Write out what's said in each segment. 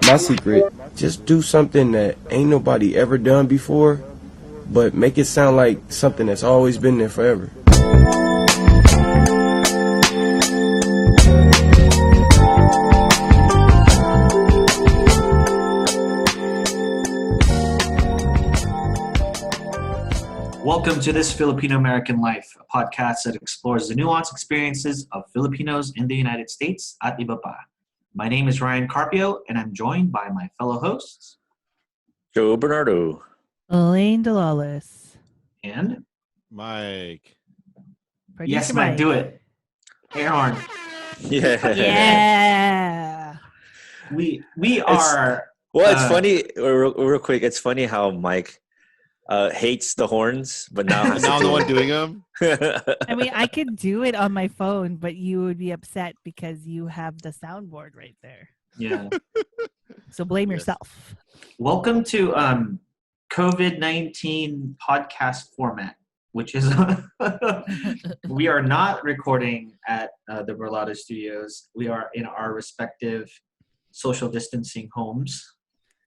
my secret. Just do something that ain't nobody ever done before, but make it sound like something that's always been there forever. Welcome to This Filipino American Life, a podcast that explores the nuanced experiences of Filipinos in the United States at iba pa. My name is Ryan Carpio, and I'm joined by my fellow hosts, Joe Bernardo, Elaine Delales, and Mike. Yes, Mike, do it. Air horn. Yeah. We are. Well, it's funny. Real quick, it's funny how Mike hates the horns, but now has Now to I'm the do one it. doing them. I mean, I could do it on my phone, but you would be upset because you have the soundboard right there. Yeah. So blame Yes. yourself. Welcome to COVID-19 podcast format, which is we are not recording at the Burlesque studios. We are in our respective social distancing homes.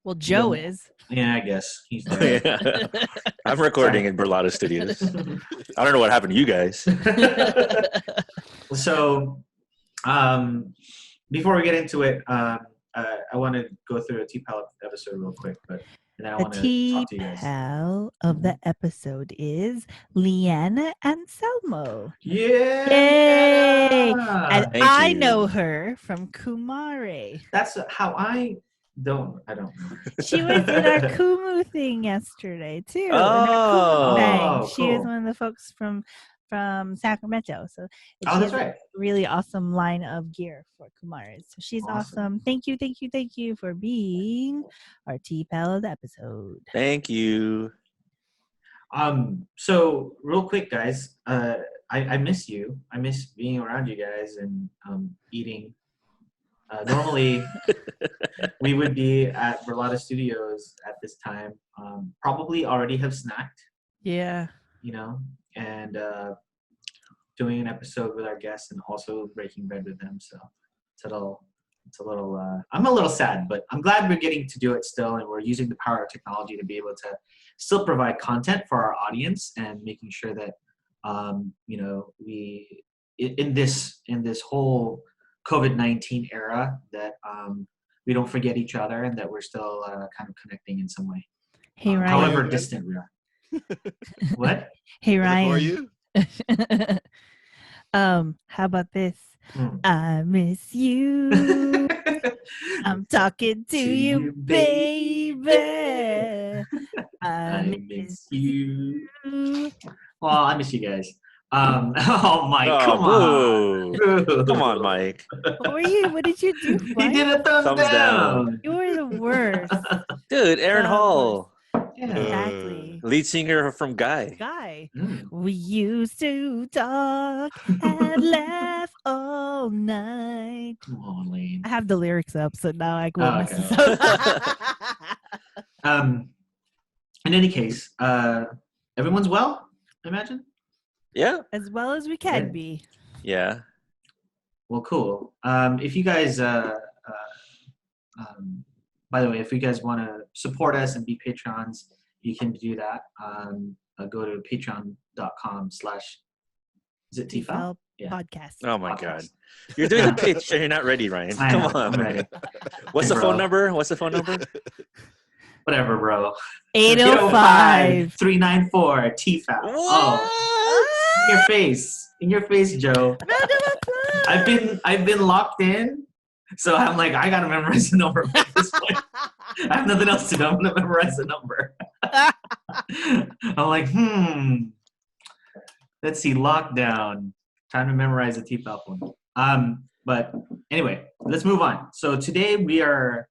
Well, Joe is. Yeah, I guess he's there. Yeah. I'm recording in Burlesque Studios. I don't know what happened to you guys. So, before we get into it, I want to go through a TFAL episode real quick, but and then I The want to talk to you guys. TFAL of the episode is Leanna and Selmo. Yeah. Yay! And Thank I you. know her from Kumare. That's how I don't know. She was in our Kumu thing yesterday too. in Oh. our Kumu bang. Oh, She was cool. one of the folks from Sacramento. So she Oh, that's has a right. really awesome line of gear for Kumaris. So she's Awesome. awesome. Thank you for being our TFAL episode. Thank you. So real quick, guys, I miss you. I miss being around you guys and eating. Normally, we would be at Burlesque Studios at this time. Probably already have snacked, Yeah. and doing an episode with our guests and also breaking bread with them. So it's a little. I'm a little sad, but I'm glad we're getting to do it still, and we're using the power of technology to be able to still provide content for our audience and making sure that we in this whole COVID-19 era that we don't forget each other and that we're still kind of connecting in some way. Hey Ryan. However distant we are. What? Hey Is it for Ryan. you? How about this? Hmm. I miss you. I'm talking to you, baby. I miss you. Well, I miss you guys. Oh, Mike, come on. boo. Come on, Mike. What did you do? He Mike? did a thumbs Thumbs down. down. You were the worst. Dude, Aaron Of Hall, Yeah. Exactly. lead singer from Guy. Guy. Mm. We used to talk and laugh all night. Come on, Lane. I have the lyrics up, so now I won't Oh, mess okay. this up. In any case, everyone's well, I imagine? Yeah. As well as we can Good. be. Yeah. Well, cool. If you guys, by the way, if you guys want to support us and be patrons, you can do that. Go to patreon.com/ is it TFAL? TFAL Yeah. podcast. Oh my Podcast. God. You're doing the pitch and you're not ready, Ryan. I Come know, on. I'm ready. What's the Bro. phone number? What's the phone number? Whatever, bro. 805. 394 TFAL. Oh, in your face, Joe. I've been locked in, so I'm like, I gotta memorize the number at this point. I have nothing else to do. I'm gonna memorize the number. I'm like, let's see, lockdown. Time to memorize the TFAL phone. But anyway, let's move on. So today we are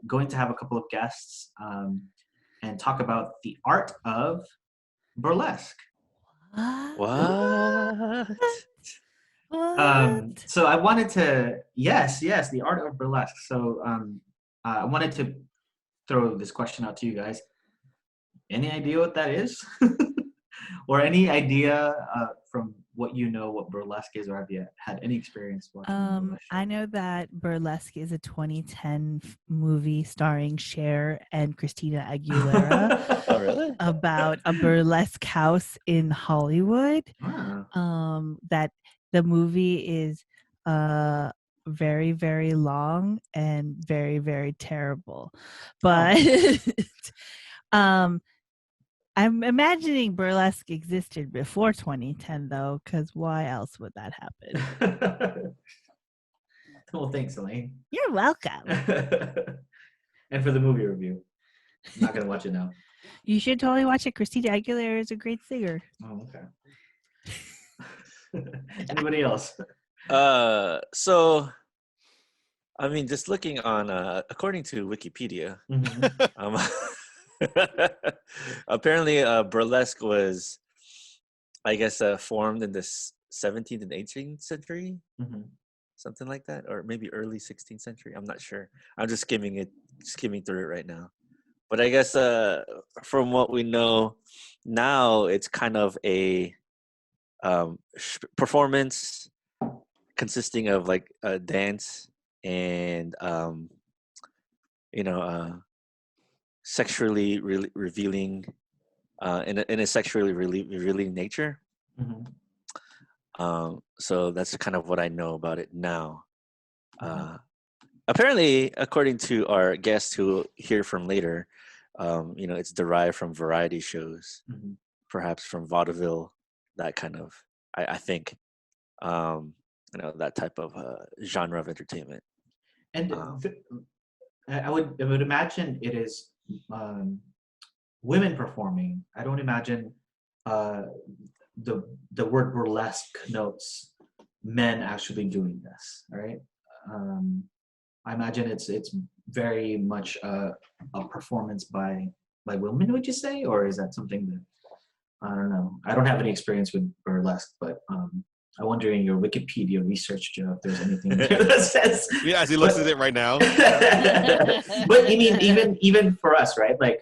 going to have a couple of guests and talk about the art of burlesque. What? What? So I wanted to, yes, the art of burlesque. So I wanted to throw this question out to you guys. Any idea what that is? Or any idea from what you know what burlesque is, or have you had any experience watching a burlesque show? I know that Burlesque is a 2010 movie starring Cher and Christina Aguilera Oh, really? about a burlesque house in Hollywood. That the movie is very, very long and very, very terrible. But I'm imagining burlesque existed before 2010 though, because why else would that happen? Well, thanks, Elaine. You're welcome. And for the movie review, I'm not gonna watch it now. You should totally watch it. Christina Aguilera is a great singer. Oh, okay. Anybody else? So, I mean, just looking on, according to Wikipedia, um, apparently burlesque was, I guess, formed in the 17th and 18th century, something like that, or maybe early 16th century. I'm not sure. I'm just skimming through it right now. But I guess from what we know now, it's kind of a performance consisting of like a dance and sexually revealing in a sexually revealing nature. So that's kind of what I know about it now. Apparently, according to our guest who we'll hear from later, it's derived from variety shows, perhaps from vaudeville, that kind of, I think, that type of genre of entertainment. And I would imagine it is women performing. I don't imagine the word burlesque connotes men actually doing this. All right. I imagine it's very much a performance by women. Would you say, or is that something that I don't know? I don't have any experience with burlesque, but I wonder in your Wikipedia research, Joe, if there's anything there that says. Yeah, as he looks at it right now. But I mean, even for us, right? Like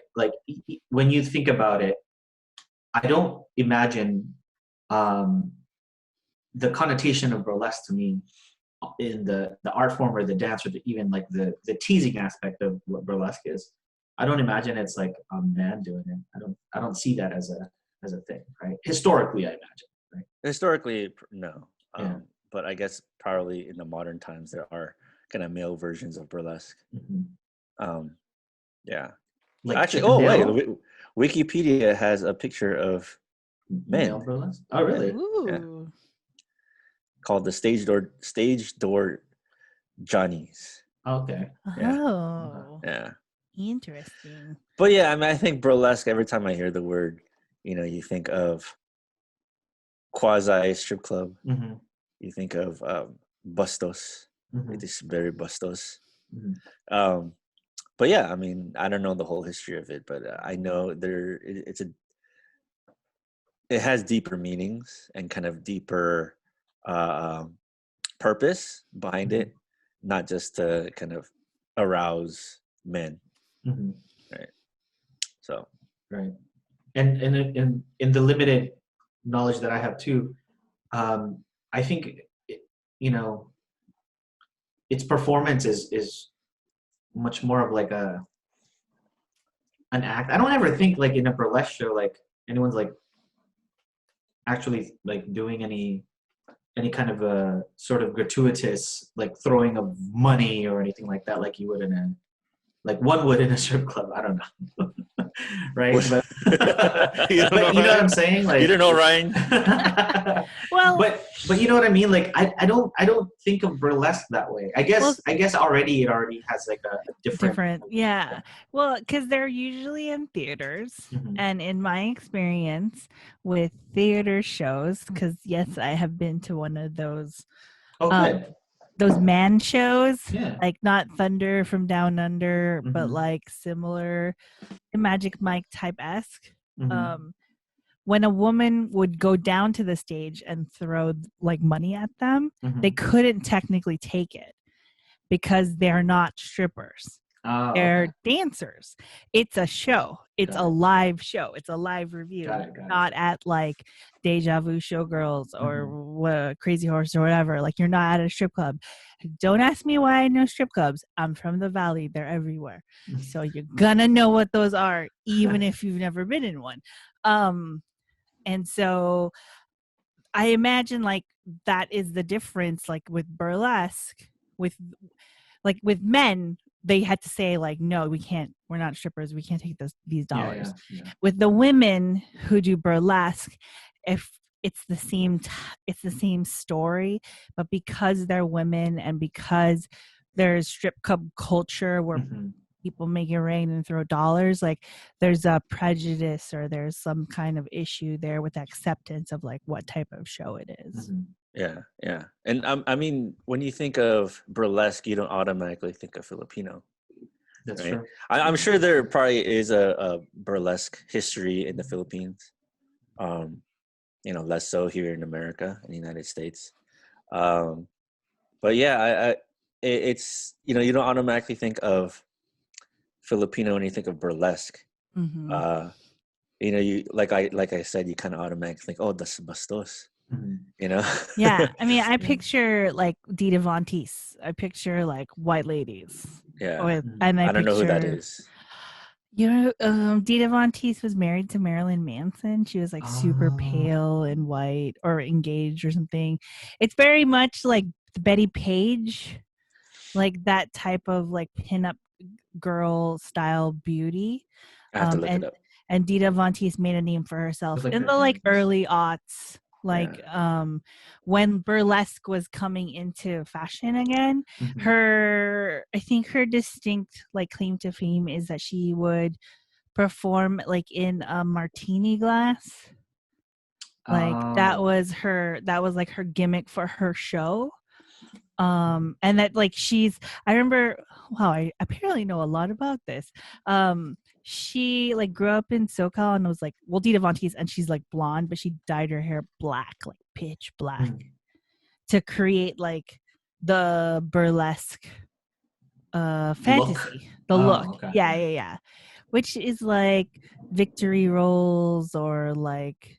when you think about it, I don't imagine the connotation of burlesque to me in the art form or the dance or even like the teasing aspect of what burlesque is. I don't imagine it's like a man doing it. I don't see that as a thing, right? Historically, I imagine. Right? Historically, no. But I guess probably in the modern times there are kind of male versions of burlesque. Yeah. Like actually, Wikipedia has a picture of male burlesque. Oh, really? Ooh. Yeah. Called the stage door Johnnies. Okay. Oh. Yeah. Interesting. But yeah, I mean, I think burlesque. Every time I hear the word, you think of quasi strip club. You think of bustos. It is very bustos. But yeah, I mean, I don't know the whole history of it, but I know it has deeper meanings and kind of deeper purpose behind it, not just to kind of arouse men. Right. So. Right. And in the limited knowledge that I have too, I think its performance is much more of like an act. I don't ever think like in a burlesque show like anyone's like actually like doing any kind of a sort of gratuitous like throwing of money or anything like that, like you would one would in a strip club. I don't know. Right? But you know what I'm saying? Like you don't know, Ryan. Well, but you know what I mean? Like I don't think of burlesque that way. I guess already it has like a different yeah. Well, because they're usually in theaters, and in my experience with theater shows, because yes, I have been to one of those. Good. Those man shows, yeah. Like not Thunder from Down Under, but like similar Magic Mike type-esque. When a woman would go down to the stage and throw like money at them, they couldn't technically take it because they're not strippers. Oh, They're okay. dancers. It's a show. It's Got a it. live show. It's a live review. Got it. Not at like Deja Vu Showgirls or Crazy Horse or whatever. Like you're not at a strip club. Don't ask me why I know strip clubs. I'm from the Valley. They're everywhere. So you're gonna know what those are, even if you've never been in one. And so I imagine like that is the difference, like with burlesque, with men, they had to say like, no, we can't, we're not strippers, we can't take these dollars. Yeah. With the women who do burlesque, if it's the same story, but because they're women and because there's strip club culture where people make it rain and throw dollars, like there's a prejudice or there's some kind of issue there with acceptance of like what type of show it is. Yeah. And I mean, when you think of burlesque, you don't automatically think of Filipino. That's right? true. I'm sure there probably is a burlesque history in the Philippines. Less so here in America, in the United States. But yeah, it's you don't automatically think of Filipino when you think of burlesque. You like I said, you kind of automatically think, oh, that's bastos. Yeah, I mean, I picture like Dita Von Teese. I picture like white ladies. Yeah, and I don't know who that is. Dita Von Teese was married to Marilyn Manson. She was like super pale and white, or engaged or something. It's very much like Betty Page, like that type of like pinup girl style beauty. I have to look it up. And Dita Von Teese made a name for herself in the like early aughts. Like when burlesque was coming into fashion again, I think her distinct like claim to fame is that she would perform like in a martini glass. Like that was like her gimmick for her show. And that like I remember, wow, I apparently know a lot about this. She like grew up in SoCal and was like, well, Dita Von Teese, and she's like blonde, but she dyed her hair black, like pitch black, to create like the burlesque fantasy, the look. Okay. Yeah. Which is like Victory Rolls or like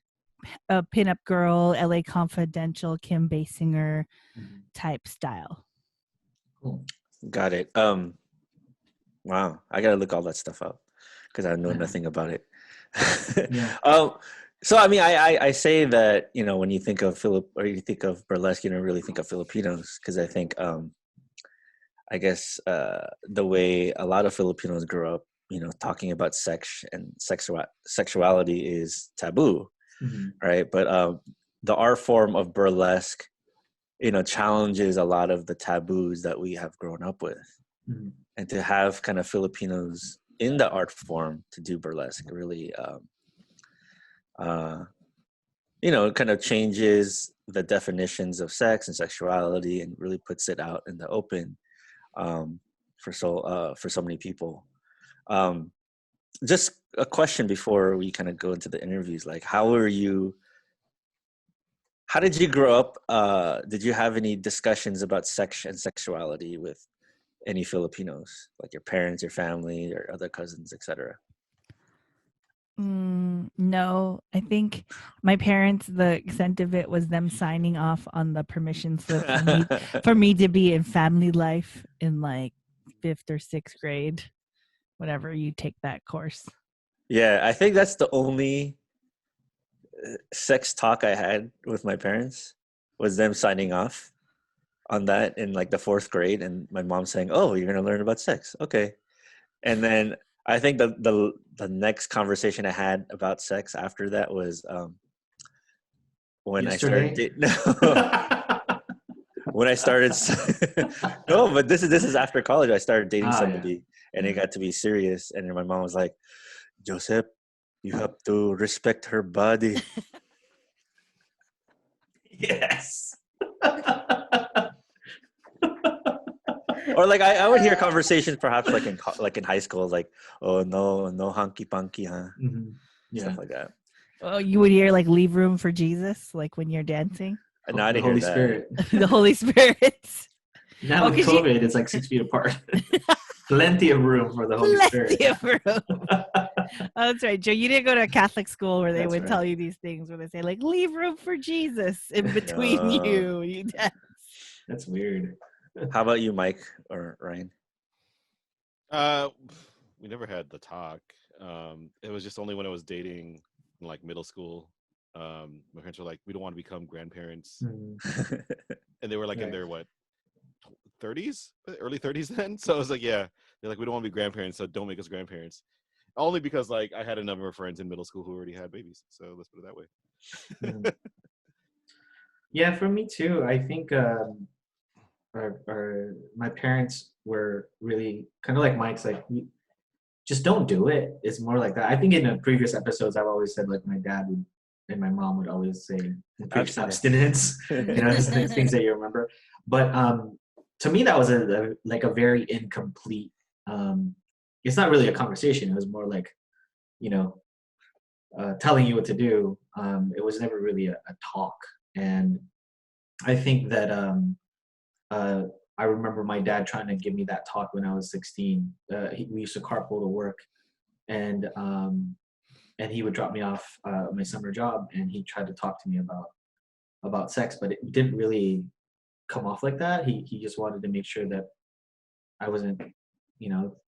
a pinup girl, LA Confidential, Kim Basinger type style. Cool. Got it. Wow, I gotta look all that stuff up because I know nothing about it. So I mean, I say that when you think of you think of burlesque, you don't really think of Filipinos, because I think I guess the way a lot of Filipinos grew up, talking about sex and sexuality is taboo, right? But the art form of burlesque, challenges a lot of the taboos that we have grown up with, and to have kind of Filipinos in the art form to do burlesque really, kind of changes the definitions of sex and sexuality and really puts it out in the open for so many people. Just a question before we kind of go into the interviews, like how did you grow up? Did you have any discussions about sex and sexuality with any Filipinos, like your parents, your family, or other cousins, etc.? No, I think my parents, the extent of it was them signing off on the permission slip for me to be in family life in like 5th or 6th grade, whenever you take that course. Yeah, I think that's the only sex talk I had with my parents, was them signing off on that in like the 4th grade, and my mom saying, "Oh, you're gonna learn about sex, okay." And then I think the next conversation I had about sex after that was when Yesterday? when I started no, but this is after college. I started dating somebody, and it got to be serious, and then my mom was like, "Joseph, you have to respect her body." Yes. Or like I would hear conversations perhaps like in high school, like, "Oh, no hanky panky, huh?" Stuff like that. Oh, you would hear like "leave room for Jesus" like when you're dancing. No, I The didn't hear Holy that. Spirit. The Holy Spirit. Now with COVID, it's like 6 feet apart. Plenty of room for the Holy Spirit. Plenty of room. Oh, that's right, Joe. You didn't go to a Catholic school where they That's would right. tell you these things, where they say like, "Leave room for Jesus in between you." That's weird. How about you, Mike or Ryan? We never had the talk. It was just only when I was dating in like middle school. My parents were like, "We don't want to become grandparents," and they were like in their 30s, early 30s then. So I was like, "Yeah." They're like, "We don't want to be grandparents, so don't make us grandparents." Only because like I had a number of friends in middle school who already had babies. So let's put it that way. Yeah, for me too. I think my parents were really kind of like Mike's, like, just don't do it. It's more like that. I think in the previous episodes, I've always said like my dad would and my mom would always say abstinence. Things that you remember. But to me, that was a very incomplete. It's not really a conversation. It was more like, telling you what to do. It was never really a talk. And I think that I remember my dad trying to give me that talk when I was 16. We used to carpool to work, and he would drop me off my summer job, and he tried to talk to me about sex, but it didn't really come off like that. He just wanted to make sure that I wasn't,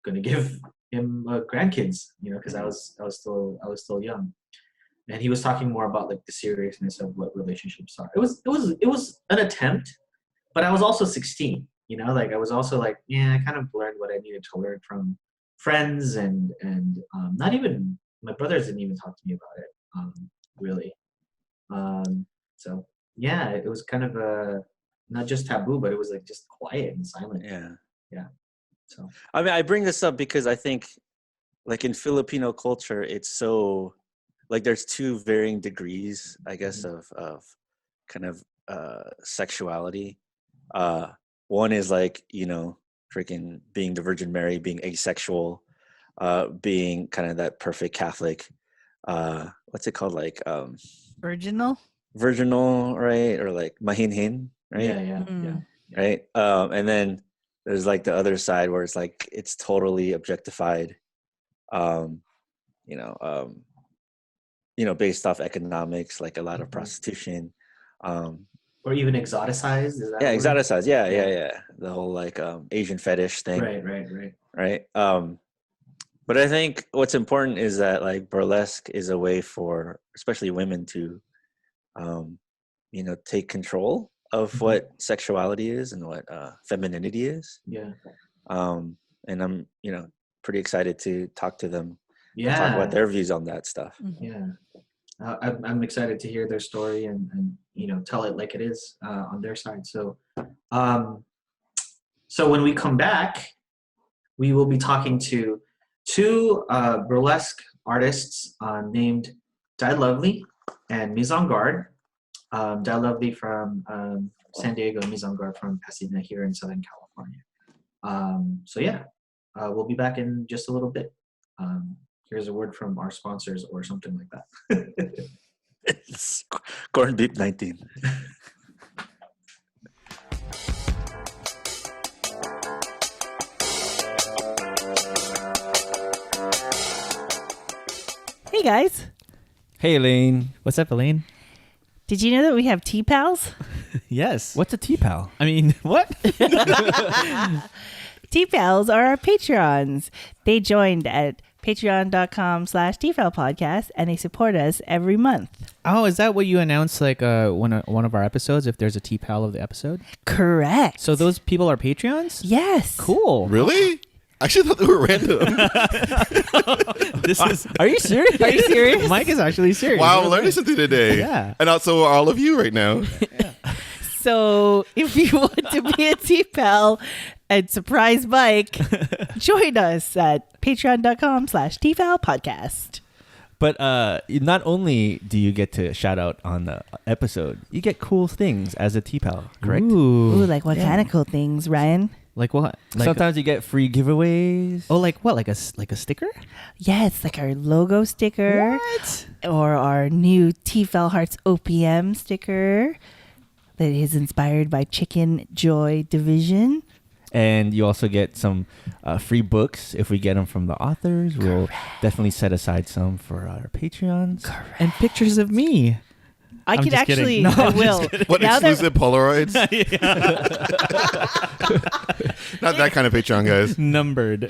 going to give him grandkids, because I was still young. And he was talking more about like the seriousness of what relationships are. It was an attempt, but I was also 16. Like I was also like, I kind of learned what I needed to learn from friends, and not even my brothers didn't even talk to me about it, really. So yeah, it was kind of not just taboo, but it was like just quiet and silent. Yeah. So I mean, I bring this up because I think, like in Filipino culture, it's so like there's two varying degrees, I guess, of kind of sexuality. One is like, freaking being the Virgin Mary, being asexual, being kind of that perfect Catholic. What's it called? Like Virginal, right? Or like mahinhin, right? Yeah. Right. And then there's like the other side where it's like it's totally objectified. Based off economics, like a lot of prostitution. Or even exoticized. Is that Exoticized. Yeah. The whole like Asian fetish thing. Right. But I think what's important is that like burlesque is a way for especially women to, take control of what sexuality is and what femininity is. Yeah. And I'm, pretty excited to talk to them. Yeah. Talk about their views on that stuff. Yeah. I'm excited to hear their story and tell it like it is on their side. So, so when we come back, we will be talking to two burlesque artists named Lovely and Mizon Garde. Lovely from San Diego, Mizon Garde from Pasadena here in Southern California. So yeah, we'll be back in just a little bit. Here's a word from our sponsors or something like that. It's Corn Beef 19. Hey guys, Hey Elaine. What's up, Elaine? did you know that we have TFALs? Yes. What's a TFAL? I mean, what? TFALs are our Patreons. They joined at patreon.com/TFAL podcast, and they support us every month. Oh, is that what you announced like one of our episodes, if there's a TPAL of the episode? Correct. So those people are Patreons? Yes. Cool. Really? I actually thought they were random. Are you serious? Are you serious? Mike is actually serious. Wow, I'm learning something today. Yeah. And also all of you right now. So if you want to be a TFAL and surprise Mike, join us at patreon.com/TFAL podcast. But not only do you get to shout out on the episode, you get cool things as a TPAL, correct? Ooh, like what kind of cool things, Ryan? Like what? Like Sometimes you get free giveaways. Oh, like what? Like a sticker? Yes, like our logo sticker. What? Or our new TFAL Hearts OPM sticker that is inspired by Chicken Joy Division. And you also get some free books if we get them from the authors. We'll definitely set aside some for our Patreons. And pictures of me. I I'm could just kidding. actually. No, I I'm will. What Now that- exclusive Polaroids? Not that kind of Patreon, guys. Numbered.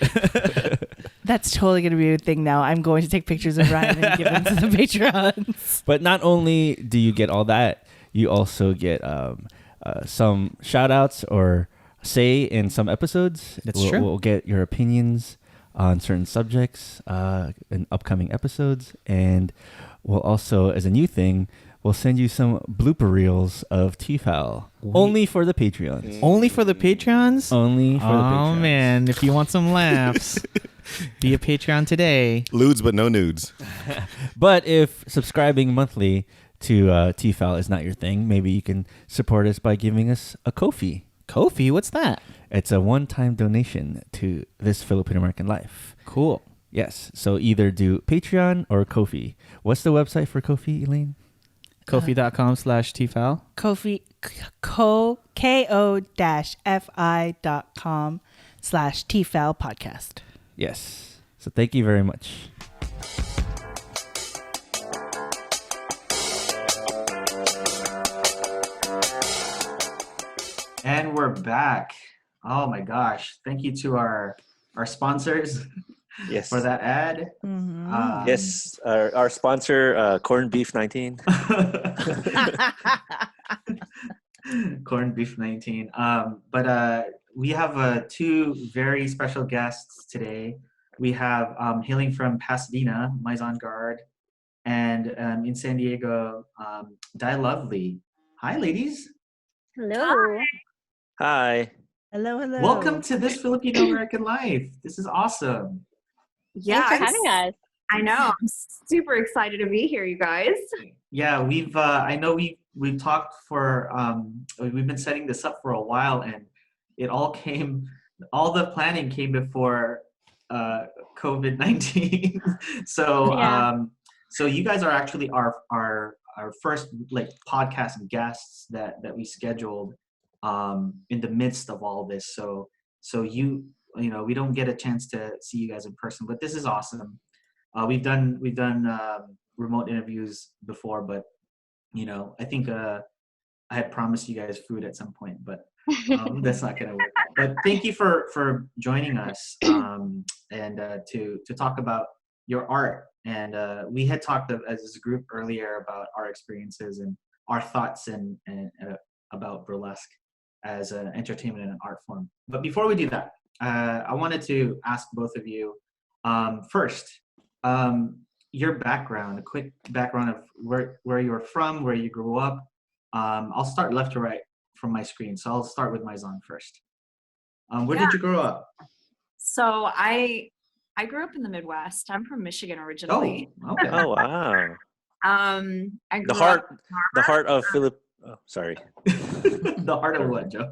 That's totally going to be a thing now. I'm going to take pictures of Ryan and give them to the Patreons. But not only do you get all that, you also get some shout outs or say in some episodes. That's true. We'll get your opinions on certain subjects in upcoming episodes. And we'll also, as a new thing, we'll send you some blooper reels of TFAL. Only for the Patreons. Only for the Patreons? Only for the Patreons. Oh, man. If you want some laughs, be a Patreon today. Lewds, but no nudes. But if subscribing monthly to TFAL is not your thing, maybe you can support us by giving us a Ko-fi. Ko-fi? What's that? It's a one-time donation to this Filipino American life. Cool. Yes. So either do Patreon or Ko-fi. What's the website for Ko-fi, Elaine? Ko-fi.com/TFAL. Ko-fi, ko-fi.com/TFAL podcast. Yes. So thank you very much. And we're back. Oh my gosh. Thank you to our sponsors Yes. for that ad. Mhm. Yes. Our sponsor, Corned Beef 19. Corned Beef 19. But we have two very special guests today. We have hailing from Pasadena, Mizon Garde, and in San Diego, Lovely. Hi, ladies. Hello. Hi. Hello, hello. Welcome to This Filipino American Life. This is awesome. Yeah, Thanks for I'm having us. I know. I'm super excited to be here, you guys. Yeah, we've I know we've talked for we've been setting this up for a while, and it all the planning came before COVID-19. So Yeah. so you guys are actually our first like podcast guests that we scheduled in the midst of all this. So you know, we don't get a chance to see you guys in person, but this is awesome. We've done remote interviews before, but you know, I think I had promised you guys food at some point, but that's not gonna work. But thank you for joining us and to talk about your art. And we had talked as a group earlier about our experiences and our thoughts and about burlesque as an entertainment and an art form. But before we do that, I wanted to ask both of you first, your background, a quick background of where you're from, where you grew up. I'll start left to right from my screen. So I'll start with Mizon first. Where did you grow up? So I grew up in the Midwest. I'm from Michigan originally. Oh, okay. Oh wow. I grew The heart of Philip. Oh, sorry. The heart of what, Joe?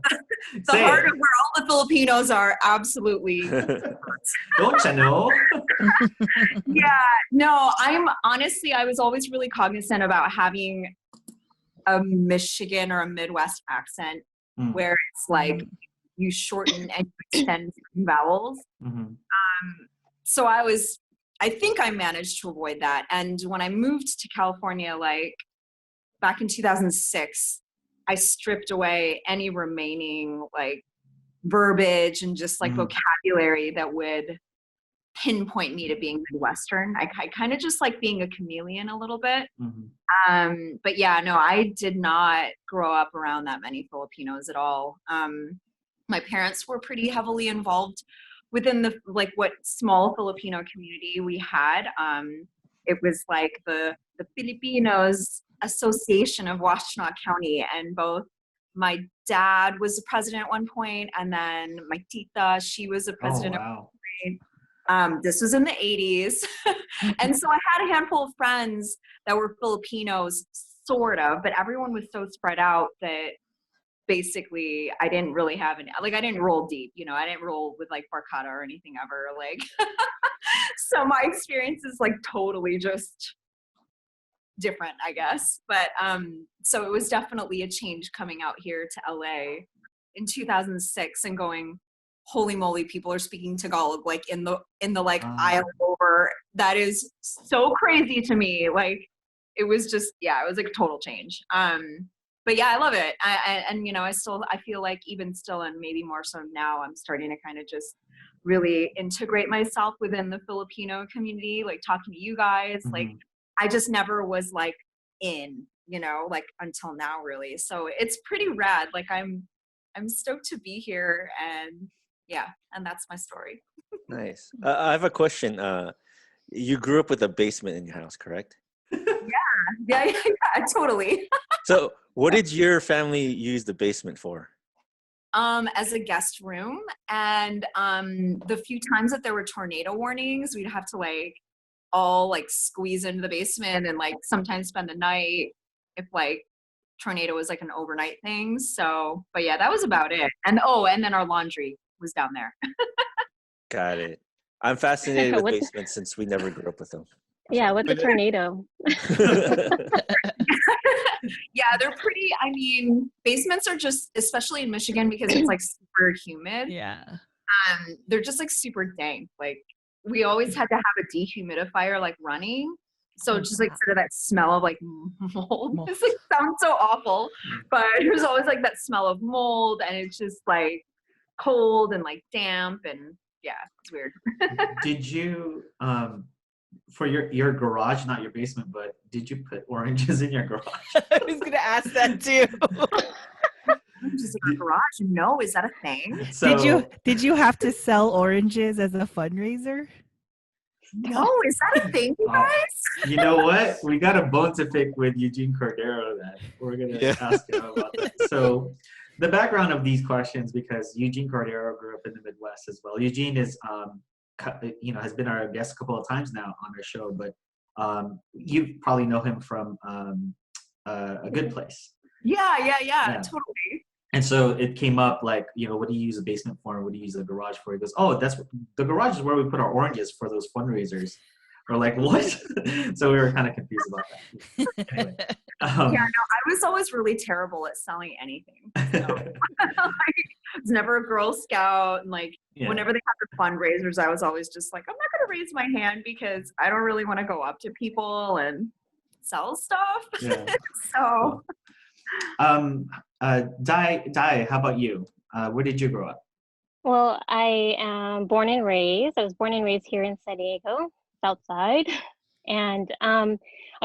the heart of where all the Filipinos are. Absolutely. Don't you know? Yeah. No, I was always really cognizant about having a Michigan or a Midwest accent where it's like you shorten and extend vowels. Mm-hmm. So I think I managed to avoid that. And when I moved to California, like back in 2006, I stripped away any remaining like verbiage and just like vocabulary that would pinpoint me to being Midwestern. I kind of just like being a chameleon a little bit. Mm-hmm. But yeah, no, I did not grow up around that many Filipinos at all. My parents were pretty heavily involved within the like what small Filipino community we had. It was like the Filipinos Association of Washtenaw County, and both my dad was a president at one point, and then my tita, she was a president. Oh, wow. This was in the 80s. And so I had a handful of friends that were Filipinos, sort of, but everyone was so spread out that basically I didn't really have I didn't roll deep, you know, I didn't roll with like Barkada or anything ever. Like, so my experience is like totally just different, I guess. But so it was definitely a change coming out here to LA in 2006 and going holy moly, people are speaking Tagalog like in the like aisle over. That is so crazy to me. Like it was just, it was like a total change. But yeah, I love it. And you know, I feel like even still, and maybe more so now, I'm starting to kind of just really integrate myself within the Filipino community, like talking to you guys. Like I just never was like in, you know, like until now really. So it's pretty rad. Like I'm stoked to be here, and and that's my story. Nice. I have a question. You grew up with a basement in your house, correct? Yeah, totally. So what did your family use the basement for? As a guest room, and the few times that there were tornado warnings, we'd have to like all like squeeze into the basement and like sometimes spend the night if like tornado was like an overnight thing. So, but yeah, that was about it. And then our laundry was down there. Got it. I'm fascinated with basements since we never grew up with them. Yeah, what's a tornado? Yeah, they're pretty, I mean, basements are just, especially in Michigan because it's like super humid. Yeah. They're just like super dank. Like we always had to have a dehumidifier like running. So just like sort of that smell of like mold. It's like sounds so awful, but there's always like that smell of mold, and it's just like cold and like damp, and it's weird. Did you for your garage, not your basement, but did you put oranges in your garage? I was gonna ask that too. Just in our garage? No, is that a thing? So, did you have to sell oranges as a fundraiser? No, is that a thing, you guys? You know what? We got a bone to pick with Eugene Cordero that we're going to ask him about that. So the background of these questions, because Eugene Cordero grew up in the Midwest as well. Eugene is, has been our guest a couple of times now on our show, but you probably know him from A Good Place. Yeah, totally. And so it came up like, what do you use a basement for? And what do you use a garage for? He goes, the garage is where we put our oranges for those fundraisers. We're like, what? So we were kind of confused about that. Anyway, I was always really terrible at selling anything. So. I was never a Girl Scout. And like, whenever they had the fundraisers, I was always just like, I'm not going to raise my hand because I don't really want to go up to people and sell stuff. Yeah. So... Di, how about you? Where did you grow up? Well, I am born and raised. I was born and raised here in San Diego, South Side. And I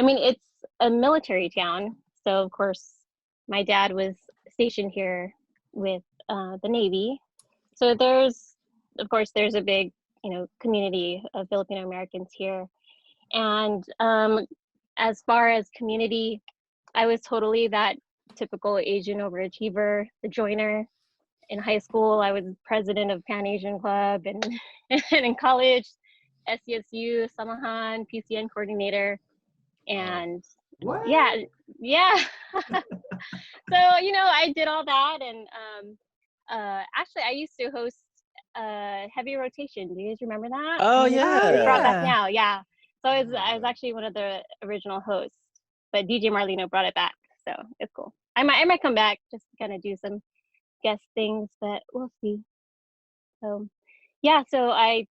mean, it's a military town. So, of course, my dad was stationed here with the Navy. So there's a big, community of Filipino Americans here. And as far as community, I was totally that typical Asian overachiever, the joiner. In high school, I was president of Pan Asian Club, and in college, SCSU, Samahan, PCN coordinator, and what? yeah. So I did all that, and actually, I used to host Heavy Rotation. Do you guys remember that? Oh yeah. Brought back now, yeah. So I was actually one of the original hosts, but DJ Marlino brought it back, so it's cool. I might come back just to kind of do some guest things, but we'll see. So so I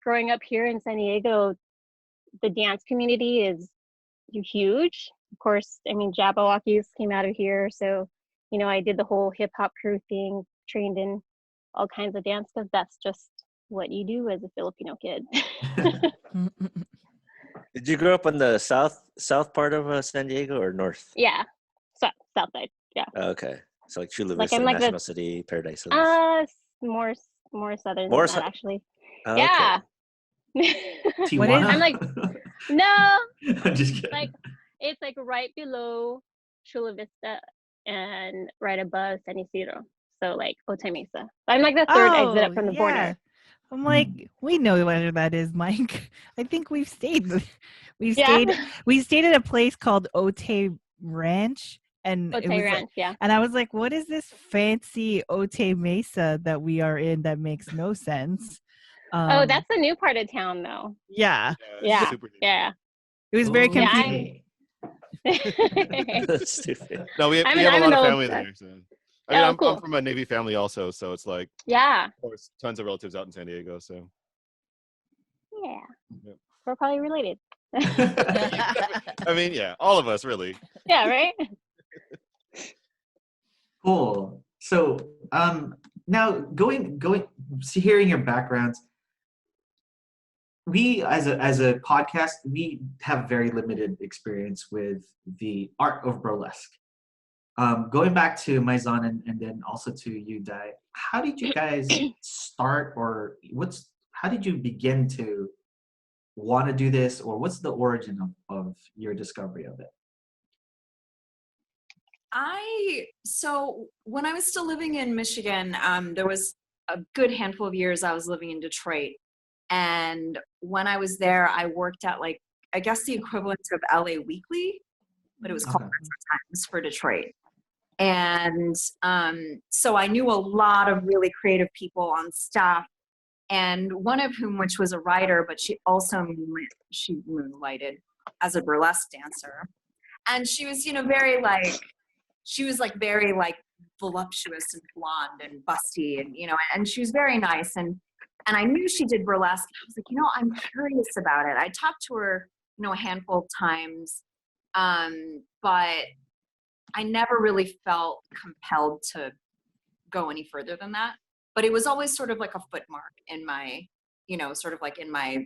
growing up here in San Diego, the dance community is huge. Of course, I mean Jabberwockies came out of here, so I did the whole hip hop crew thing, trained in all kinds of dance because that's just what you do as a Filipino kid. Did you grow up on the south part of San Diego or north? Yeah. South side, yeah. Okay, so like Chula Vista, I'm National City, Paradise Hills. More southern More than that, actually. Oh, yeah. Tijuana? I'm like, no. I'm just kidding. Like, it's like right below Chula Vista and right above San Isidro. So like Otay Mesa. I'm like the third exit up from the border. I'm like, we know where that is, Mike. I think we've stayed. We stayed at a place called Otay Ranch. And Otay Ranch, yeah. And I was like, what is this fancy Otay Mesa that we are in that makes no sense? That's the new part of town, though. Yeah. Yeah. It was very confusing. That's stupid. No, we have a lot of family there. So. I mean, Oh, I'm cool. from a Navy family also, so it's like, Yeah. of course, tons of relatives out in San Diego. So Yeah. Yep. We're probably related. I mean, yeah, all of us really. Yeah, right? Cool. So, now hearing your backgrounds, we as a podcast, we have very limited experience with the art of burlesque. Going back to Mizon and then also to you, Dai, how did you guys start, or how did you begin to want to do this, or what's the origin of your discovery of it? So when I was still living in Michigan, there was a good handful of years I was living in Detroit. And when I was there, I worked at like, I guess the equivalent of LA Weekly, but it was called Metro Times for Detroit. And so I knew a lot of really creative people on staff, and one of whom, which was a writer, but she also moonlighted as a burlesque dancer. And she was, very very voluptuous and blonde and busty, and and she was very nice. And I knew she did burlesque. I was like, I'm curious about it. I talked to her, a handful of times, but I never really felt compelled to go any further than that. But it was always sort of like a footmark in my, sort of like in my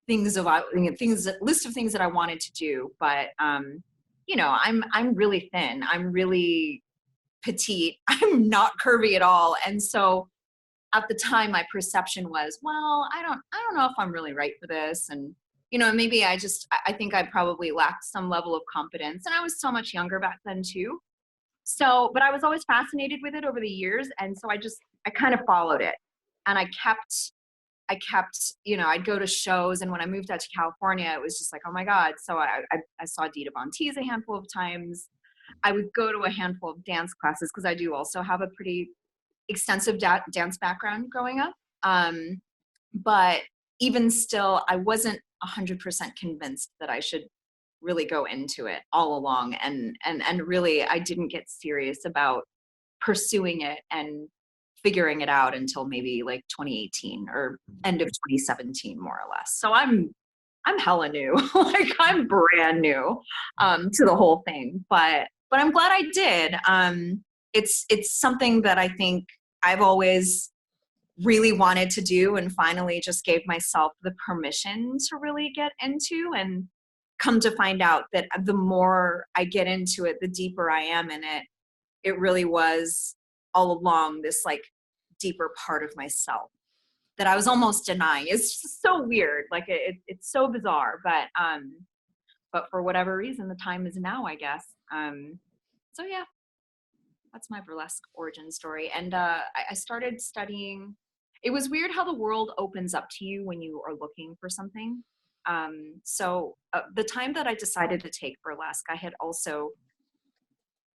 list of things that I wanted to do. But I'm really thin. I'm really petite. I'm not curvy at all. And so at the time, my perception was, well, I don't know if I'm really right for this. And, maybe I think I probably lacked some level of confidence. And I was so much younger back then too. So, but I was always fascinated with it over the years. And so I kind of followed it. And I kept, I'd go to shows. And when I moved out to California, it was just like, oh my God. So I saw Dita Von Teese a handful of times. I would go to a handful of dance classes because I do also have a pretty extensive dance background growing up. But even still, I wasn't 100% convinced that I should really go into it all along. And really, I didn't get serious about pursuing it and figuring it out until maybe like 2018 or end of 2017, more or less. So I'm hella new. Like I'm brand new to the whole thing. But I'm glad I did. It's something that I think I've always really wanted to do, and finally just gave myself the permission to really get into, and come to find out that the more I get into it, the deeper I am in it. It really was all along this like deeper part of myself that I was almost denying. It's just so weird. Like it's so bizarre, but for whatever reason, the time is now, I guess. So yeah, that's my burlesque origin story. And I started studying. It was weird how the world opens up to you when you are looking for something. So the time that I decided to take burlesque, I had also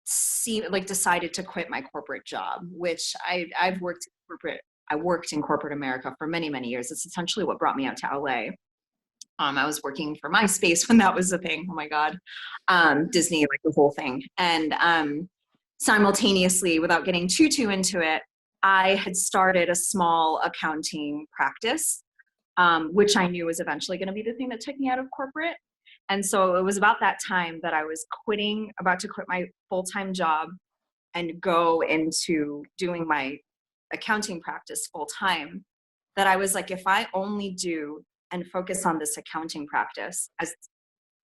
decided to quit my corporate job, which I've worked in corporate. I worked in corporate America for many, many years. It's essentially what brought me out to LA. I was working for MySpace when that was a thing. Oh my God. Disney, like the whole thing. And simultaneously, without getting too into it, I had started a small accounting practice, which I knew was eventually going to be the thing that took me out of corporate. And so it was about that time that I was about to quit my full-time job and go into doing my accounting practice full-time, that I was like, if I only do and focus on this accounting practice as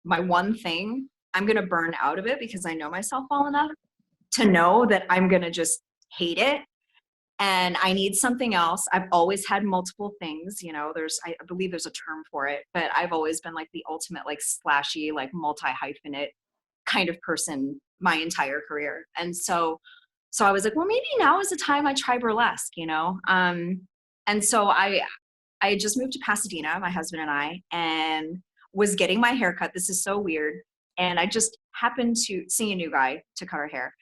my one thing, I'm going to burn out of it, because I know myself well enough to know that I'm going to just hate it. And I need something else. I've always had multiple things, I believe there's a term for it, but I've always been like the ultimate, like slashy, like multi-hyphenate kind of person my entire career. And so I was like, well, maybe now is the time I try burlesque, And so I just moved to Pasadena, my husband and I, and was getting my hair cut. This is so weird. And I just happened to see a new guy to cut our hair.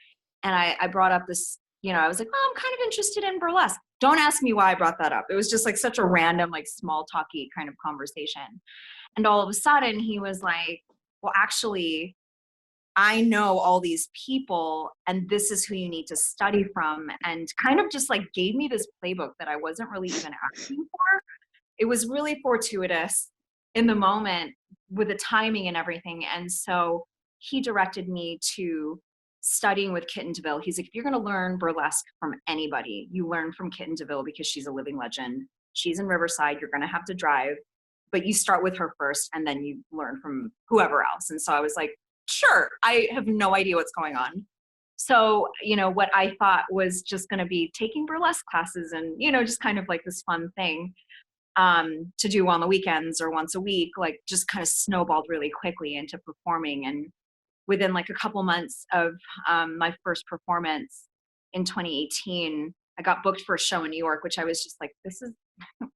And I brought up this, I was like, oh, I'm kind of interested in burlesque. Don't ask me why I brought that up. It was just like such a random, like small talky kind of conversation. And all of a sudden he was like, well, actually, I know all these people and this is who you need to study from, and kind of just like gave me this playbook that I wasn't really even asking for. It was really fortuitous in the moment with the timing and everything. And so he directed me to studying with Kitten DeVille. He's like, if you're going to learn burlesque from anybody, you learn from Kitten DeVille because she's a living legend. She's in Riverside. You're going to have to drive, but you start with her first and then you learn from whoever else. And so I was like, sure, I have no idea what's going on. So, what I thought was just going to be taking burlesque classes and, just kind of like this fun thing to do on the weekends or once a week, like just kind of snowballed really quickly into performing. And within like a couple months of my first performance in 2018, I got booked for a show in New York, which I was just like, this is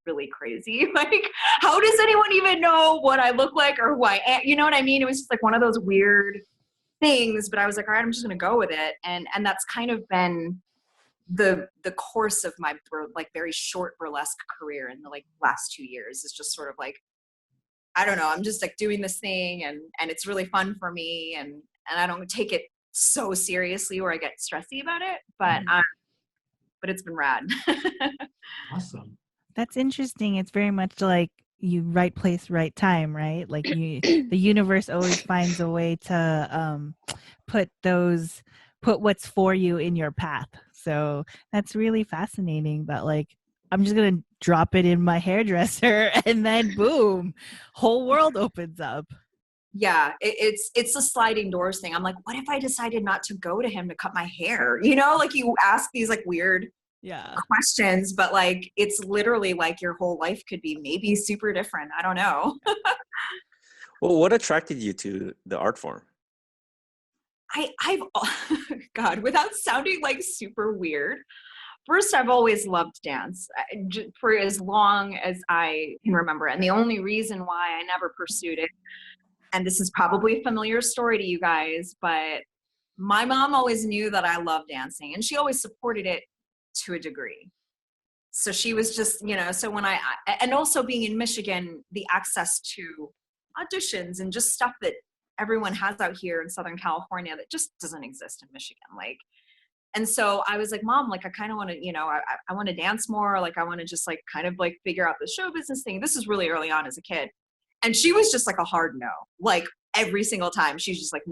really crazy. Like, how does anyone even know what I look like or who I am? You know what I mean? It was just like one of those weird things, but I was like, all right, I'm just going to go with it. And that's kind of been the course of my like very short burlesque career in the like last 2 years. Is just sort of like, I don't know, I'm just like doing this thing and it's really fun for me. And I don't take it so seriously where I get stressy about it, but it's been rad. Awesome. That's interesting. It's very much like you right place, right time, right? Like the universe always finds a way to put what's for you in your path. So that's really fascinating that like, I'm just going to drop it in my hairdresser and then boom, whole world opens up. Yeah, it's a sliding doors thing. I'm like, what if I decided not to go to him to cut my hair? Like you ask these like weird questions, but like it's literally like your whole life could be maybe super different. I don't know. Well, what attracted you to the art form? I've God, without sounding like super weird, first, I've always loved dance for as long as I can remember. And the only reason why I never pursued it, and this is probably a familiar story to you guys, but my mom always knew that I loved dancing and she always supported it to a degree. So she was just, so when and also being in Michigan, the access to auditions and just stuff that everyone has out here in Southern California that just doesn't exist in Michigan. Like, and so I was like, Mom, like, I kind of want to, I want to dance more. Like, I want to just like kind of like figure out the show business thing. This is really early on as a kid. And she was just like a hard no, like every single time. She's just like,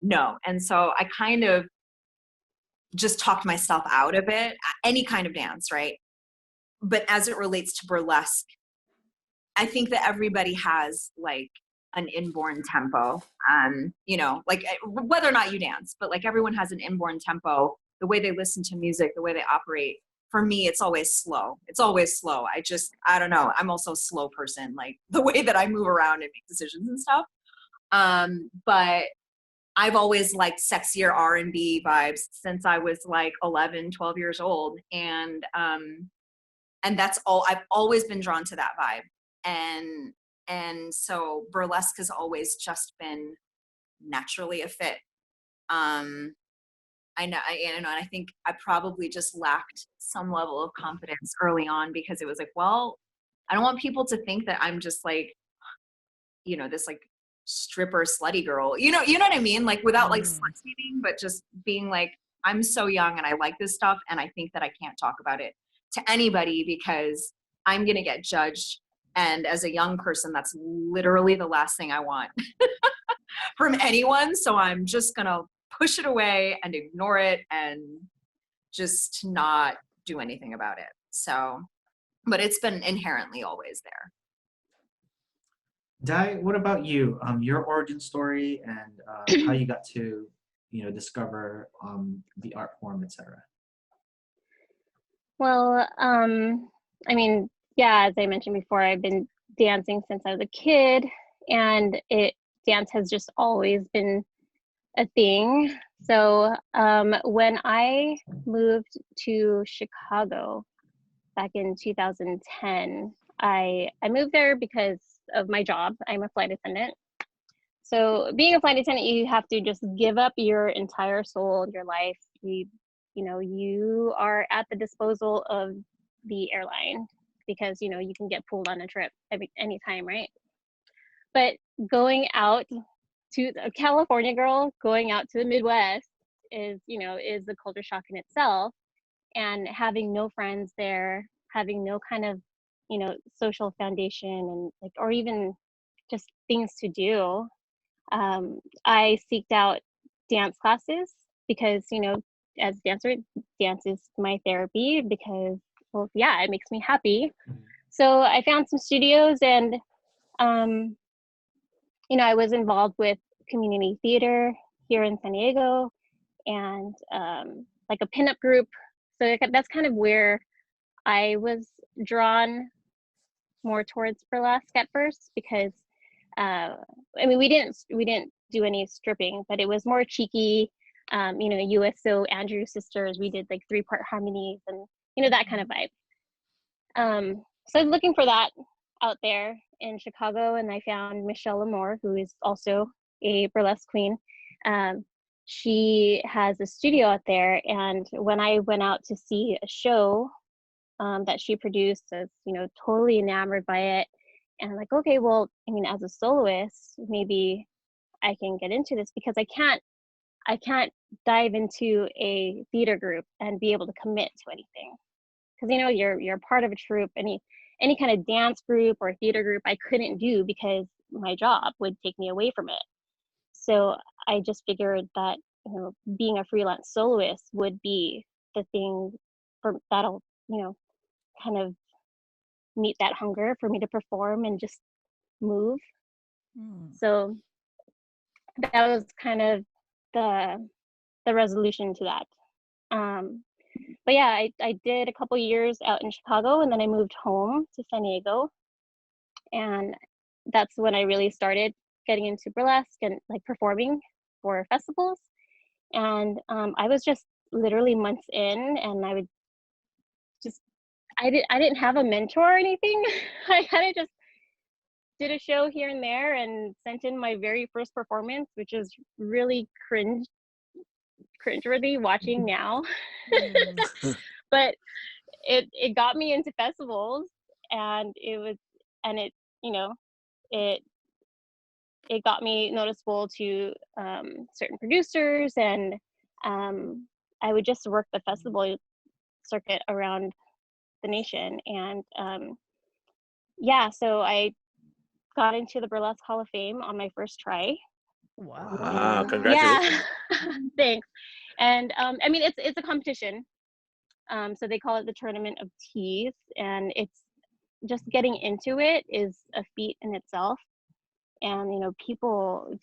no. And so I kind of just talked myself out of it, any kind of dance, right? But as it relates to burlesque, I think that everybody has like an inborn tempo, like whether or not you dance, but like everyone has an inborn tempo, the way they listen to music, the way they operate. For me, it's always slow. I don't know. I'm also a slow person, like the way that I move around and make decisions and stuff. But I've always liked sexier R&B vibes since I was like 11, 12 years old. And that's all, I've always been drawn to that vibe. And so burlesque has always just been naturally a fit. I think I probably just lacked some level of confidence early on because it was like, well, I don't want people to think that I'm just like, this like stripper slutty girl, you know what I mean? Like without like slut shaming, but just being like, I'm so young and I like this stuff. And I think that I can't talk about it to anybody because I'm going to get judged. And as a young person, that's literally the last thing I want from anyone. So I'm just going to push it away and ignore it and just not do anything about it. So, but it's been inherently always there. Di, what about you? Your origin story and how you got to, discover the art form, etc. Well, I mean, yeah, as I mentioned before, I've been dancing since I was a kid, and dance has just always been a thing. So when I moved to Chicago back in 2010, I moved there because of my job. I'm a flight attendant. So being a flight attendant, you have to just give up your entire soul, your life. You are at the disposal of the airline because, you can get pulled on a trip anytime, right? But going out to a California girl going out to the Midwest is a culture shock in itself. And having no friends there, having no kind of, social foundation and like, or even just things to do. I seeked out dance classes because, as a dancer, dance is my therapy because, well, yeah, it makes me happy. So I found some studios and, I was involved with community theater here in San Diego and like a pinup group. So that's kind of where I was drawn more towards burlesque at first because we didn't do any stripping, but it was more cheeky. USO Andrew Sisters, we did like 3-part harmonies and that kind of vibe. So I was looking for that out there in Chicago, and I found Michelle Lamore, who is also a burlesque queen. She has a studio out there, and when I went out to see a show that she produced, I was, totally enamored by it. And like, okay, well, as a soloist, maybe I can get into this because I can't dive into a theater group and be able to commit to anything. Because, you're part of a troupe, any kind of dance group or theater group I couldn't do because my job would take me away from it. So I just figured that, being a freelance soloist would be the thing that'll, kind of meet that hunger for me to perform and just move. So that was kind of the resolution to that. But yeah, I did a couple years out in Chicago, and then I moved home to San Diego, and that's when I really started getting into burlesque and like performing for festivals. And I was just literally months in, and I didn't have a mentor or anything. I kind of just did a show here and there and sent in my very first performance, which is really cringeworthy watching now. But it got me into festivals, and it got me noticeable to certain producers, and I would just work the festival circuit around the nation. And so I got into the Burlesque Hall of Fame on my first try. Wow, congratulations. Yeah. Thanks. And it's a competition. So they call it the Tournament of Tease, and it's just getting into it is a feat in itself. And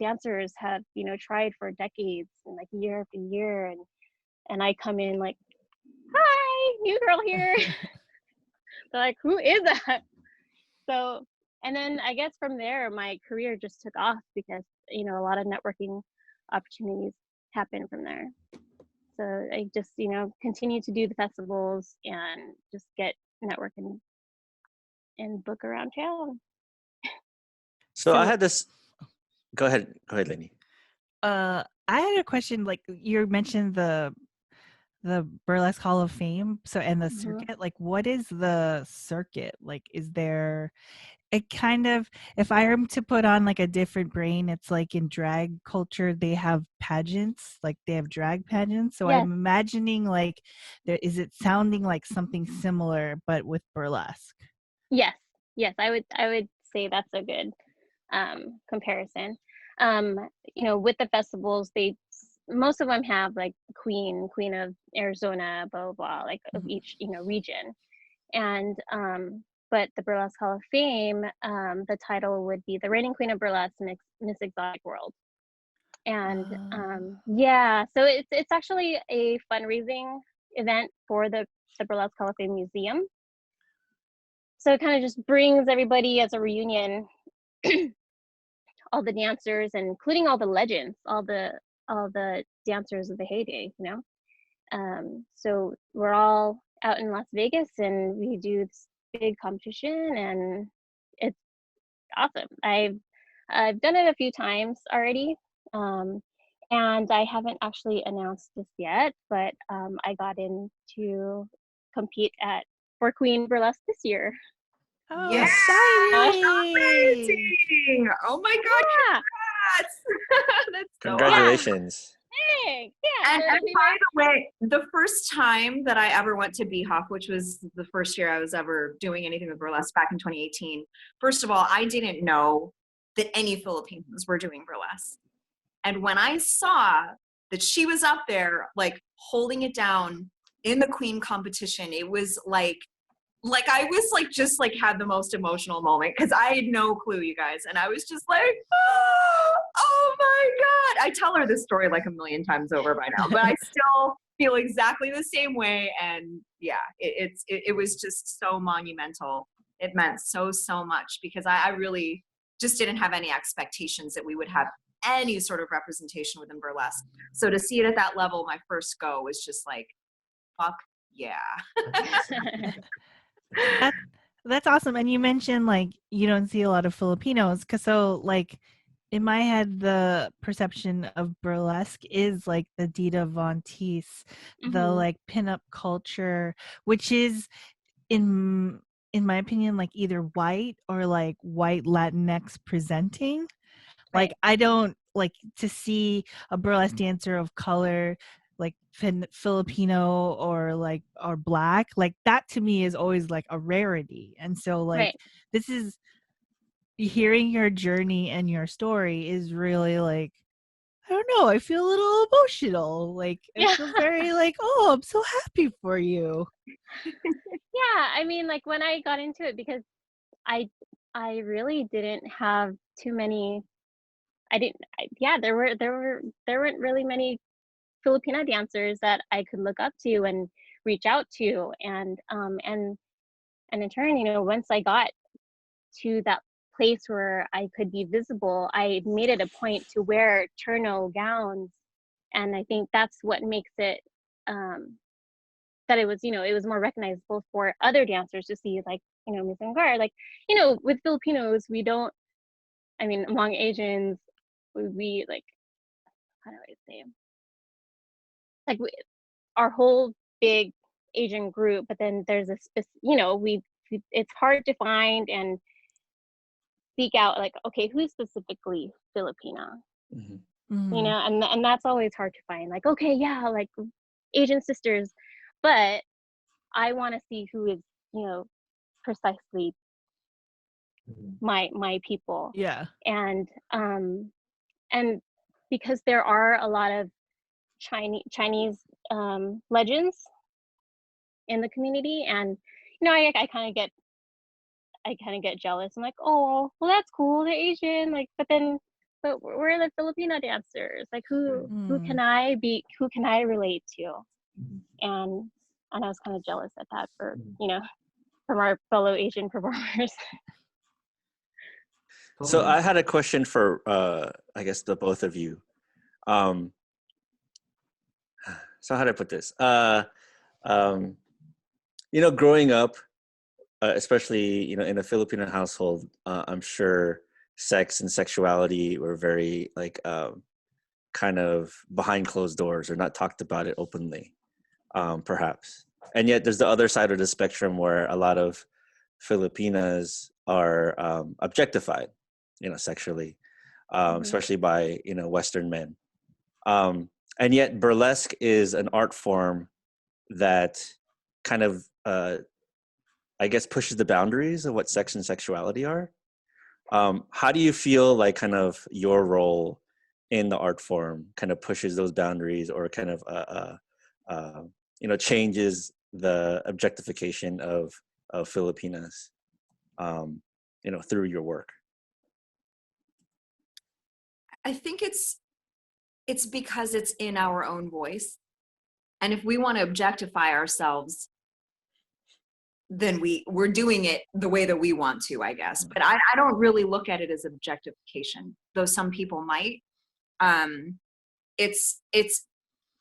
dancers have tried for decades and like year after year, and I come in like, hi, new girl here. They're like, who is that? So, and then I guess from there my career just took off because a lot of networking opportunities happen from there. So I just continue to do the festivals and just get networking and book around town. So I had this. Go ahead, Lainey. I had a question. Like you mentioned the Burlesque Hall of Fame, and the circuit. Like, what is the circuit? Like, is there? It kind of, if I am to put on like a different brain, it's like in drag culture they have pageants, like they have drag pageants. So yes. I'm imagining like, is it sounding like something similar but with burlesque? Yes, I would say that's a good comparison. With the festivals, most of them have like Queen of Arizona, blah blah blah, like of each region, and but the Burlesque Hall of Fame, the title would be the reigning Queen of Burlesque, Miss Exotic World. And so it's actually a fundraising event for the Burlesque Hall of Fame Museum. So it kind of just brings everybody as a reunion, all the dancers, and including all the legends, all the dancers of the heyday, So we're all out in Las Vegas, and we do this big competition, and it's awesome. I've done it a few times already, and I haven't actually announced this yet, but I got in to compete for Queen Burlesque this year. Oh, yes! Amazing! Oh my God! Yeah. Congratulations. Hey, yeah. And, so and it'll be by nice. the way, the first time that I ever went to BHOF, which was the first year I was ever doing anything with burlesque back in 2018, first of all, I didn't know that any Filipinos were doing burlesque. And when I saw that she was up there, like holding it down in the queen competition, it was like I was like just like had the most emotional moment because I had no clue, you guys, and I was just like, oh my god! I tell her this story like a million times over by now, but I still feel exactly the same way. And yeah, it was just so monumental. It meant so much because I really just didn't have any expectations that we would have any sort of representation within burlesque. So to see it at that level, my first go was just like, fuck yeah. That's awesome. And you mentioned like you don't see a lot of Filipinos, because so like in my head the perception of burlesque is like the Dita Von Teese, the like pinup culture, which is in my opinion like either white or like white Latinx presenting. Like I don't like to see a burlesque dancer of color like Filipino or like or black, like that to me is always like a rarity. And so like this is hearing your journey and your story is really like, I don't know, I feel a little emotional. Like I feel very like, oh, I'm so happy for you. Yeah, I mean, like when I got into it, because I really didn't have too many. There weren't really many Filipino dancers that I could look up to and reach out to, and in turn, you know, once I got to that place where I could be visible, I made it a point to wear cherno gowns, and I think that's what makes it that it was, you know, it was more recognizable for other dancers to see, like, you know, Mizon Garde. Like, you know, with Filipinos, we don't, I mean, among Asians, we like, how do I say, like our whole big Asian group, but then there's a you know, we it's hard to find and seek out, like, okay, who's specifically Filipino, you know, and that's always hard to find. Like, okay, yeah, like Asian sisters, but I want to see who is, you know, precisely my people. Yeah. And because there are a lot of Chinese legends in the community, and you know, I kind of get jealous. I'm like, oh, well, that's cool, they're Asian, like, but we're the Filipino dancers. Like, who can I relate to? And I was kind of jealous at that for, you know, from our fellow Asian performers. So I had a question for I guess the both of you. So how do I put this? You know, growing up, especially, you know, in a Filipino household, I'm sure sex and sexuality were very like kind of behind closed doors or not talked about it openly, perhaps. And yet there's the other side of the spectrum where a lot of Filipinas are objectified, you know, sexually, especially by, you know, Western men. And yet burlesque is an art form that kind of, I guess, pushes the boundaries of what sex and sexuality are. How do you feel like kind of your role in the art form kind of pushes those boundaries or kind of, you know, changes the objectification of Filipinas, you know, through your work? I think it's because it's in our own voice. And if we want to objectify ourselves, then we're doing it the way that we want to, I guess. But I don't really look at it as objectification, though some people might. It's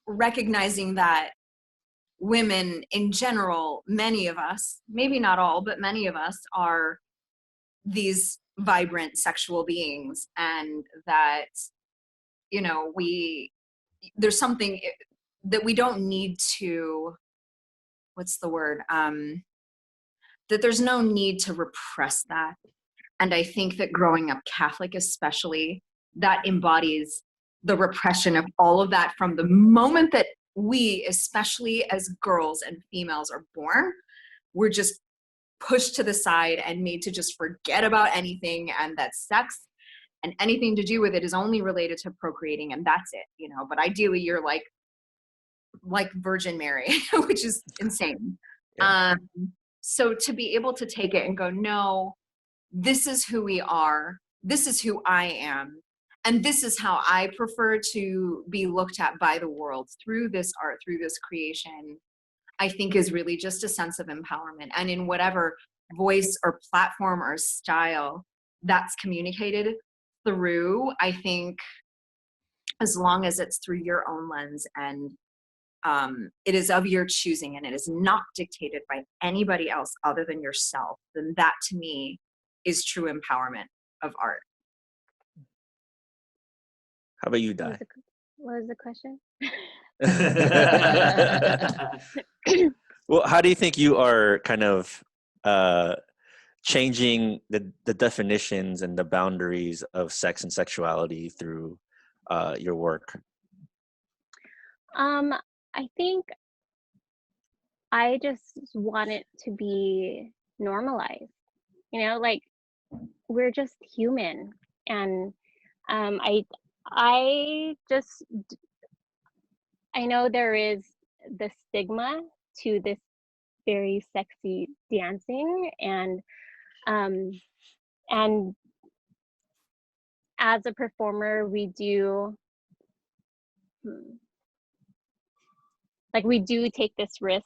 recognizing that women in general, many of us, maybe not all, but many of us are these vibrant sexual beings, and that, you know, there's something that we don't need to, what's the word? That there's no need to repress that. And I think that growing up Catholic especially, that embodies the repression of all of that from the moment that we, especially as girls and females, are born. We're just pushed to the side and made to just forget about anything, and that sex and anything to do with it is only related to procreating, and that's it, you know. But ideally you're like Virgin Mary, which is insane. Yeah. So to be able to take it and go, no, this is who we are, this is who I am, and this is how I prefer to be looked at by the world through this art, through this creation, I think is really just a sense of empowerment. And in whatever voice or platform or style that's communicated through, I think as long as it's through your own lens and it is of your choosing and it is not dictated by anybody else other than yourself, then that to me is true empowerment of art. How about you, Di? What was the question? Well, how do you think you are kind of changing the definitions and the boundaries of sex and sexuality through your work? I think I just want it to be normalized. You know, like we're just human, and I know there is the stigma to this very sexy dancing, and as a performer we do take this risk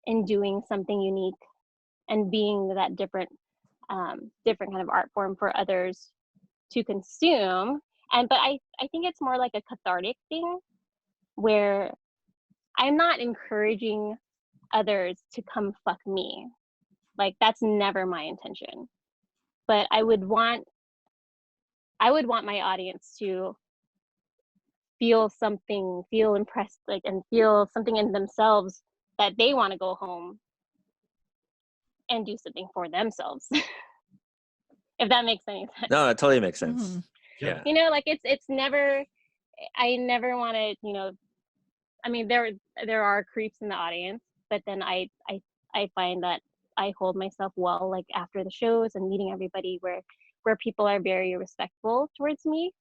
in doing something unique and being that different kind of art form for others to consume. But I think it's more like a cathartic thing where I'm not encouraging others to come fuck me. Like that's never my intention. But I would want my audience to feel something, feel impressed, like, and feel something in themselves that they want to go home and do something for themselves. If that makes any sense. No, it totally makes sense. Mm-hmm. Yeah. You know, like it's never, I never want to, you know, I mean, there are creeps in the audience, but then I find that I hold myself well, like after the shows and meeting everybody where people are very respectful towards me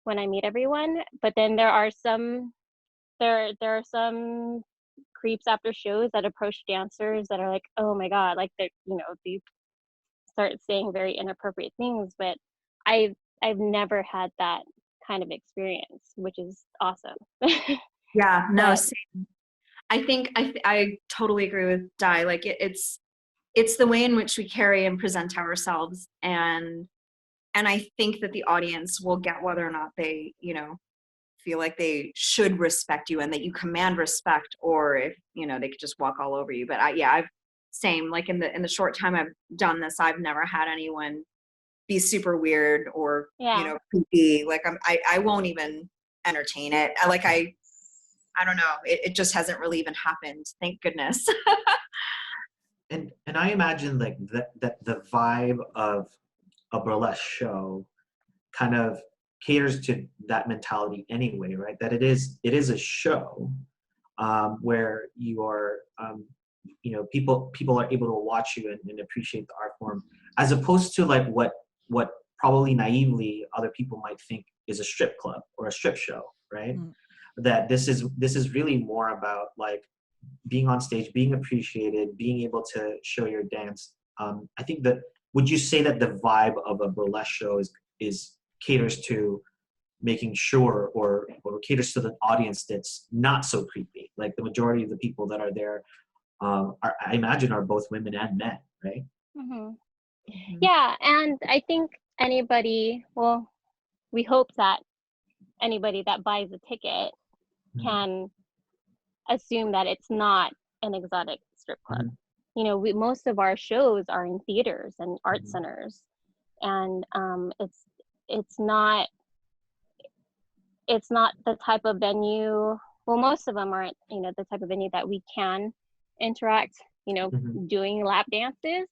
when I meet everyone. But then there are some creeps after shows that approach dancers that are like, oh my God, like they're, you know, they start saying very inappropriate things. But I've never had that kind of experience, which is awesome. Yeah, no, same. I think I totally agree with Di. Like it's the way in which we carry and present ourselves, and I think that the audience will get whether or not they, you know, feel like they should respect you and that you command respect, or if, you know, they could just walk all over you. But I've same, like in the short time I've done this, I've never had anyone be super weird or you know, creepy. Like I won't even entertain it. I don't know. It just hasn't really even happened. Thank goodness. And I imagine like that the vibe of a burlesque show kind of caters to that mentality anyway, right? That it is a show where you are, you know, people are able to watch you and appreciate the art form, as opposed to like what probably naively other people might think is a strip club or a strip show, right? Mm. That this is really more about like being on stage, being appreciated, being able to show your dance. I think that, would you say that the vibe of a burlesque show is caters to making sure or caters to the audience that's not so creepy? Like the majority of the people that are there, I imagine, are both women and men, right? Mm-hmm. Mm-hmm. Yeah, and I think anybody, well, we hope that anybody that buys a ticket can assume that it's not an exotic strip club. Mm-hmm. You know, most of our shows are in theaters and art centers, and it's not the type of venue. Well, most of them aren't, you know, the type of venue that we can interact, you know, doing lap dances.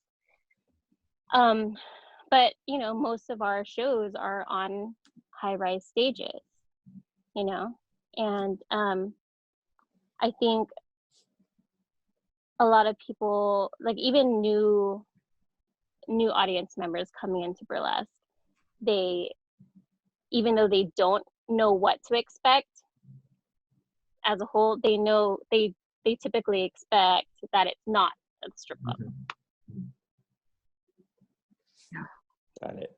But you know, most of our shows are on high-rise stages, you know. And I think a lot of people, like even new audience members coming into burlesque, they, even though they don't know what to expect as a whole, they know they typically expect that it's not a strip club. Got it.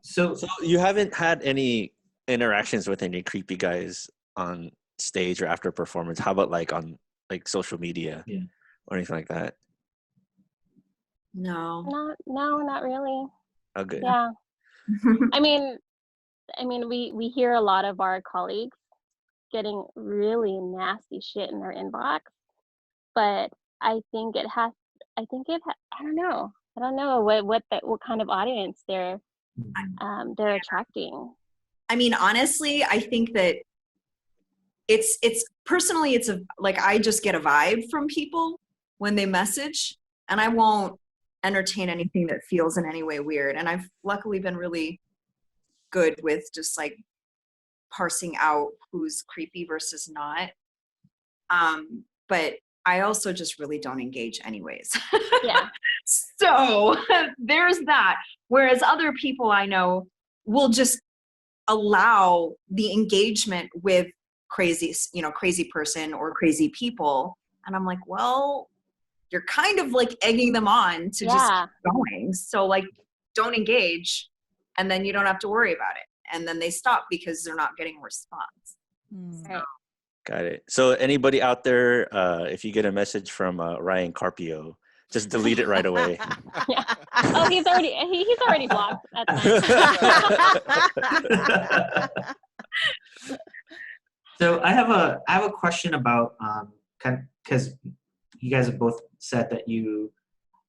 So you haven't had any interactions with any creepy guys on stage or after a performance? How about like on like social media or anything like that? No. Not really. Oh, good. Yeah. I mean, we hear a lot of our colleagues getting really nasty shit in their inbox, but I don't know what kind of audience they're attracting. I mean, honestly, I think that it's personally, it's like I just get a vibe from people when they message, and I won't entertain anything that feels in any way weird. And I've luckily been really good with just like parsing out who's creepy versus not. But I also just really don't engage anyways. Yeah. So there's that. Whereas other people I know will just allow the engagement with crazy person or crazy people. And I'm like, well, you're kind of like egging them on to just keep going. So like, don't engage, and then you don't have to worry about it. And then they stop because they're not getting a response. Right. Got it. So anybody out there, if you get a message from Ryan Carpio, just delete it right away. Yeah. Oh, he's already blocked. So I have a question about because you guys have both said that you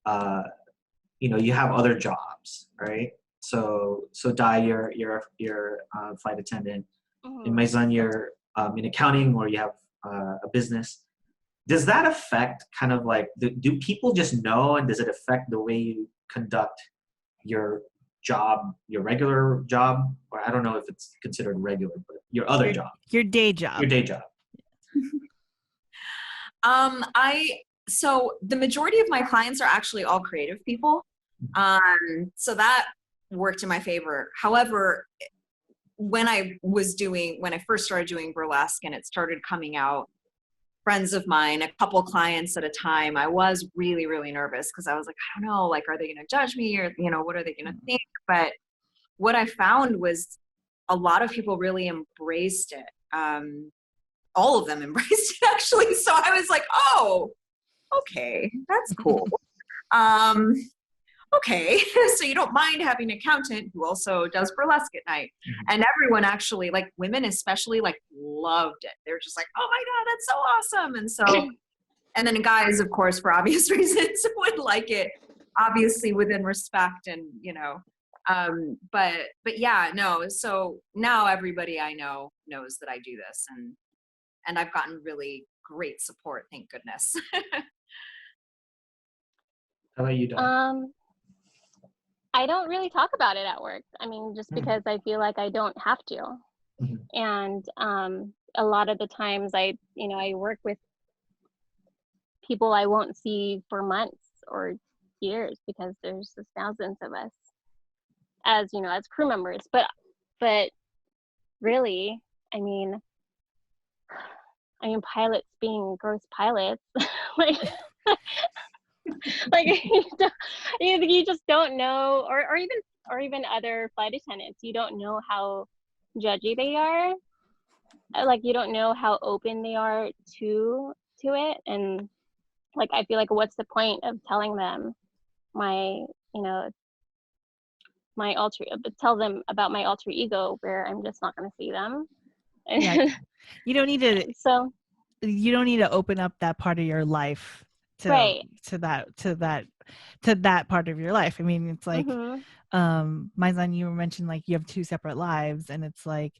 have other jobs, right? So Dai, you're a flight attendant. In Mizon, you're in accounting, or you have a business. Does that affect kind of like, do people just know, and does it affect the way you conduct your job, your regular job? Or I don't know if it's considered regular, but your other job. Your day job. Your day job. So the majority of my clients are actually all creative people. So that worked in my favor. However, when I first started doing burlesque and it started coming out, friends of mine, a couple clients at a time, I was really, really nervous because I was like, I don't know, like, are they going to judge me, or, what are they going to think? But what I found was a lot of people really embraced it. All of them embraced it, actually. So I was like, oh, okay, that's cool. Okay, so you don't mind having an accountant who also does burlesque at night. And everyone actually, like women especially, like loved it. They're just like, oh my God, that's so awesome. And so, and then guys, of course, for obvious reasons, would like it, obviously within respect and, but yeah, no. So now everybody I know knows that I do this, and I've gotten really great support, thank goodness. How about you, Dai? I don't really talk about it at work. I mean, just because I feel like I don't have to. And a lot of the times I work with people I won't see for months or years because there's just thousands of us as crew members. But really, I mean pilots being gross pilots, like like you just don't know, or even other flight attendants, you don't know how judgy they are, like you don't know how open they are to it. And like I feel like, what's the point of telling them tell them about my alter ego where I'm just not going to see them. Yeah. You don't need to so you don't need to open up that part of your life to that part of your life. I mean, it's like Mizon, you mentioned like you have two separate lives, and it's like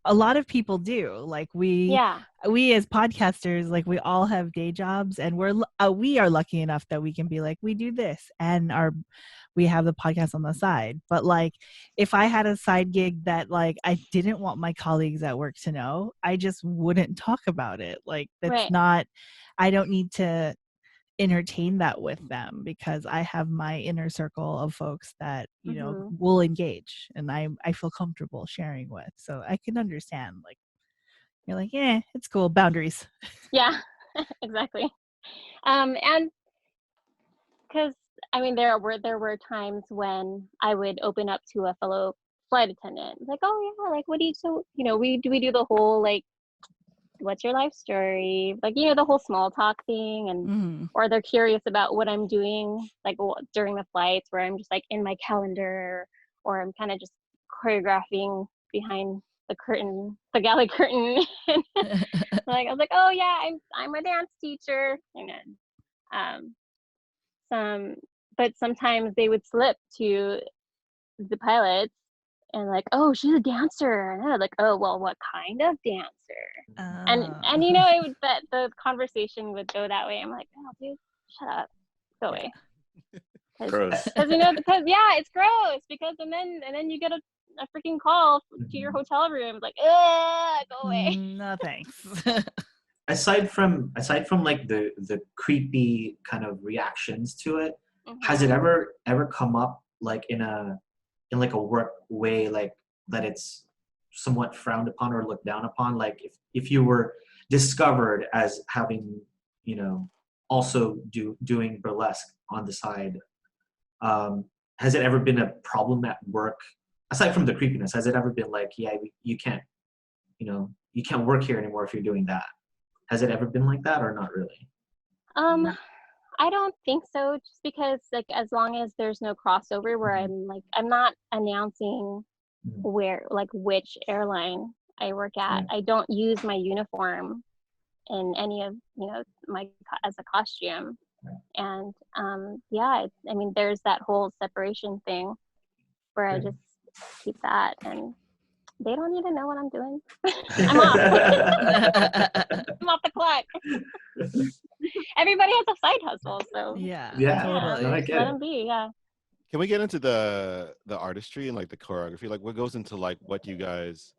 a lot of people do. Like we as podcasters, like we all have day jobs, and we are lucky enough that we can be like, we do this, and we have the podcast on the side. But like, if I had a side gig that like I didn't want my colleagues at work to know, I just wouldn't talk about it. Like, that's Right. not, I don't need to entertain that with them, because I have my inner circle of folks that, you know, will engage and I feel comfortable sharing with. So I can understand, like, you're like, yeah, it's cool, boundaries. Yeah, exactly. And because I mean, there were times when I would open up to a fellow flight attendant, like, oh yeah, like, what do you, so, you know, we do the whole like, what's your life story, like, you know, the whole small talk thing, and or they're curious about what I'm doing, like during the flights, where I'm just like in my calendar, or I'm kind of just choreographing behind the curtain, the galley curtain. Like, I was like, oh yeah, I'm a dance teacher, and then but sometimes they would slip to the pilots and like, oh, she's a dancer, and I was like, oh, well, what kind of dancer? And you know, it would, that the conversation would go that way. I'm like, oh, dude, shut up, go away. Gross. Because, you know, because yeah, it's gross, because and then you get a freaking call to your hotel room, like, go away. No thanks. aside from like the creepy kind of reactions to it, has it ever come up like in like a work way, like that it's somewhat frowned upon or looked down upon? Like if you were discovered as having, you know, also doing burlesque on the side, has it ever been a problem at work, aside from the creepiness? Has it ever been like, yeah, you can't, you know, you can't work here anymore if you're doing that? Has it ever been like that, or not really? I don't think so, just because like, as long as there's no crossover where I'm not announcing where, like, which airline I work at. I don't use my uniform in any of, you know, as a costume. And yeah, I mean, there's that whole separation thing where I just keep that, and they don't need to know what I'm doing. I'm off. I'm off the clock. Everybody has a side hustle, so yeah, totally. no, I Let get them be. Yeah. Can we get into the artistry and like the choreography? Like, what goes into like what you guys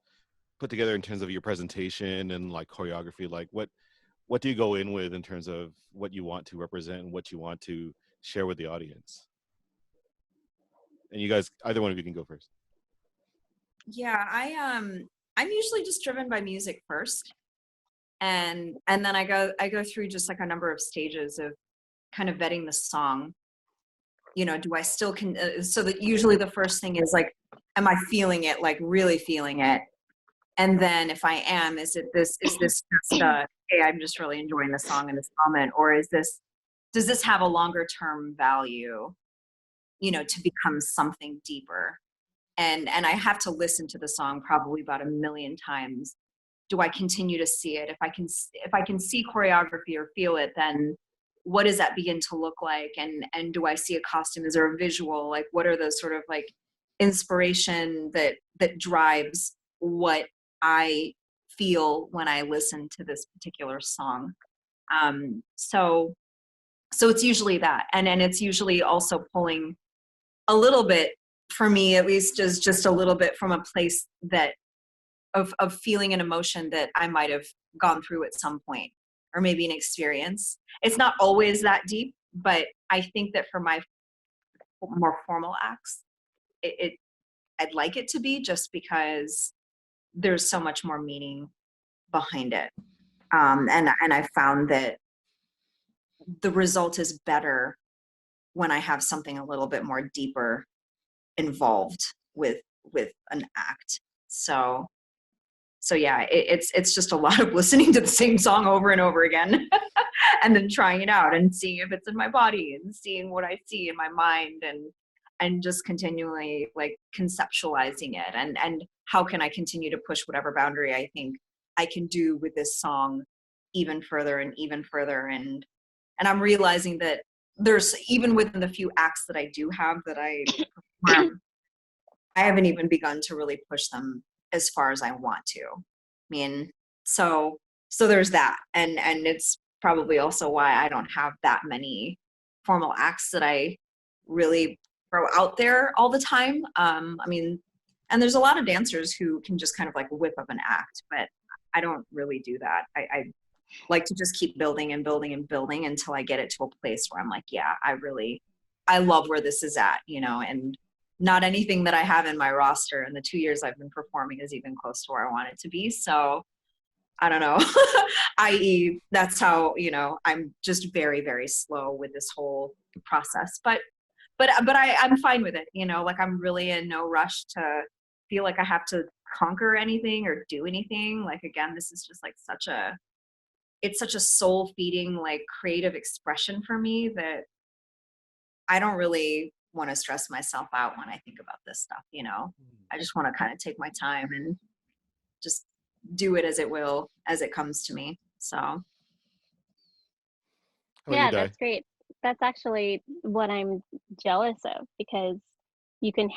put together in terms of your presentation and like choreography? Like, what do you go in with in terms of what you want to represent and what you want to share with the audience? And you guys, either one of you can go first. Yeah, I'm usually just driven by music first, and then I go through just like a number of stages of kind of vetting the song. You know, do I still so that usually the first thing is like, am I feeling it, like really feeling it? And then if I am, is this just hey, I'm just really enjoying the song in this moment, or does this have a longer term value, you know, to become something deeper? And I have to listen to the song probably about 1 million times. Do I continue to see it? If I can see choreography or feel it, then what does that begin to look like? And do I see a costume? Is there a visual? Like, what are those sort of like inspiration that drives what I feel when I listen to this particular song? So it's usually that, and it's usually also pulling a little bit, for me at least, is just a little bit from a place that of feeling an emotion that I might have gone through at some point, or maybe an experience. It's not always that deep, but I think that for my more formal acts, I'd like it to be, just because there's so much more meaning behind it. And I found that the result is better when I have something a little bit more deeper involved with an act. So yeah, it's just a lot of listening to the same song over and over again, and then trying it out and seeing if it's in my body and seeing what I see in my mind, and just continually like conceptualizing it, and how can I continue to push whatever boundary I think I can do with this song even further and even further. And I'm realizing that there's, even within the few acts that I do have that I perform, I haven't even begun to really push them as far as I want to. I mean, so there's that. And it's probably also why I don't have that many formal acts that I really throw out there all the time. I mean, and there's a lot of dancers who can just kind of like whip up an act, but I don't really do that. I like to just keep building and building and building until I get it to a place where I'm like, yeah, I love where this is at, you know, and not anything that I have in my roster in the 2 years I've been performing is even close to where I want it to be. So I don't know, i.e. that's how, you know, I'm just very, very slow with this whole process, but I'm fine with it. You know, like I'm really in no rush to feel like I have to conquer anything or do anything. Like, again, this is just like it's such a soul feeding, like creative expression for me that I don't really want to stress myself out when I think about this stuff. You know, I just want to kind of take my time and just do it as it comes to me. So yeah, that's great. That's actually what I'm jealous of, because you can